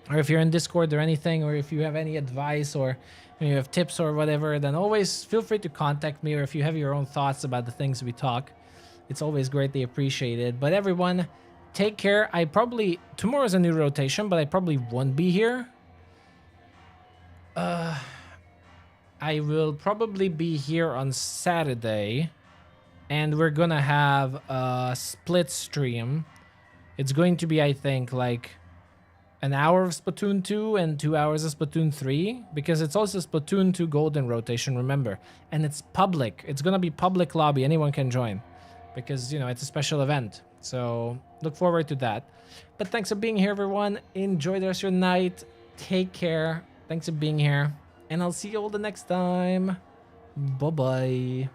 or if you're in Discord or anything, or if you have any advice or you have tips or whatever, then always feel free to contact me, or if you have your own thoughts about the things we talk, it's always greatly appreciated. But everyone, take care. Tomorrow's a new rotation, but I probably won't be here. I will probably be here on Saturday, and we're gonna have a split stream. It's going to be, I think, like an hour of Splatoon 2 and 2 hours of Splatoon 3, because it's also Splatoon 2 Golden rotation, remember. And it's public. It's gonna be public lobby. Anyone can join, because, you know, it's a special event. So look forward to that. But thanks for being here, everyone. Enjoy the rest of your night. Take care. Thanks for being here. And I'll see you all the next time. Bye-bye.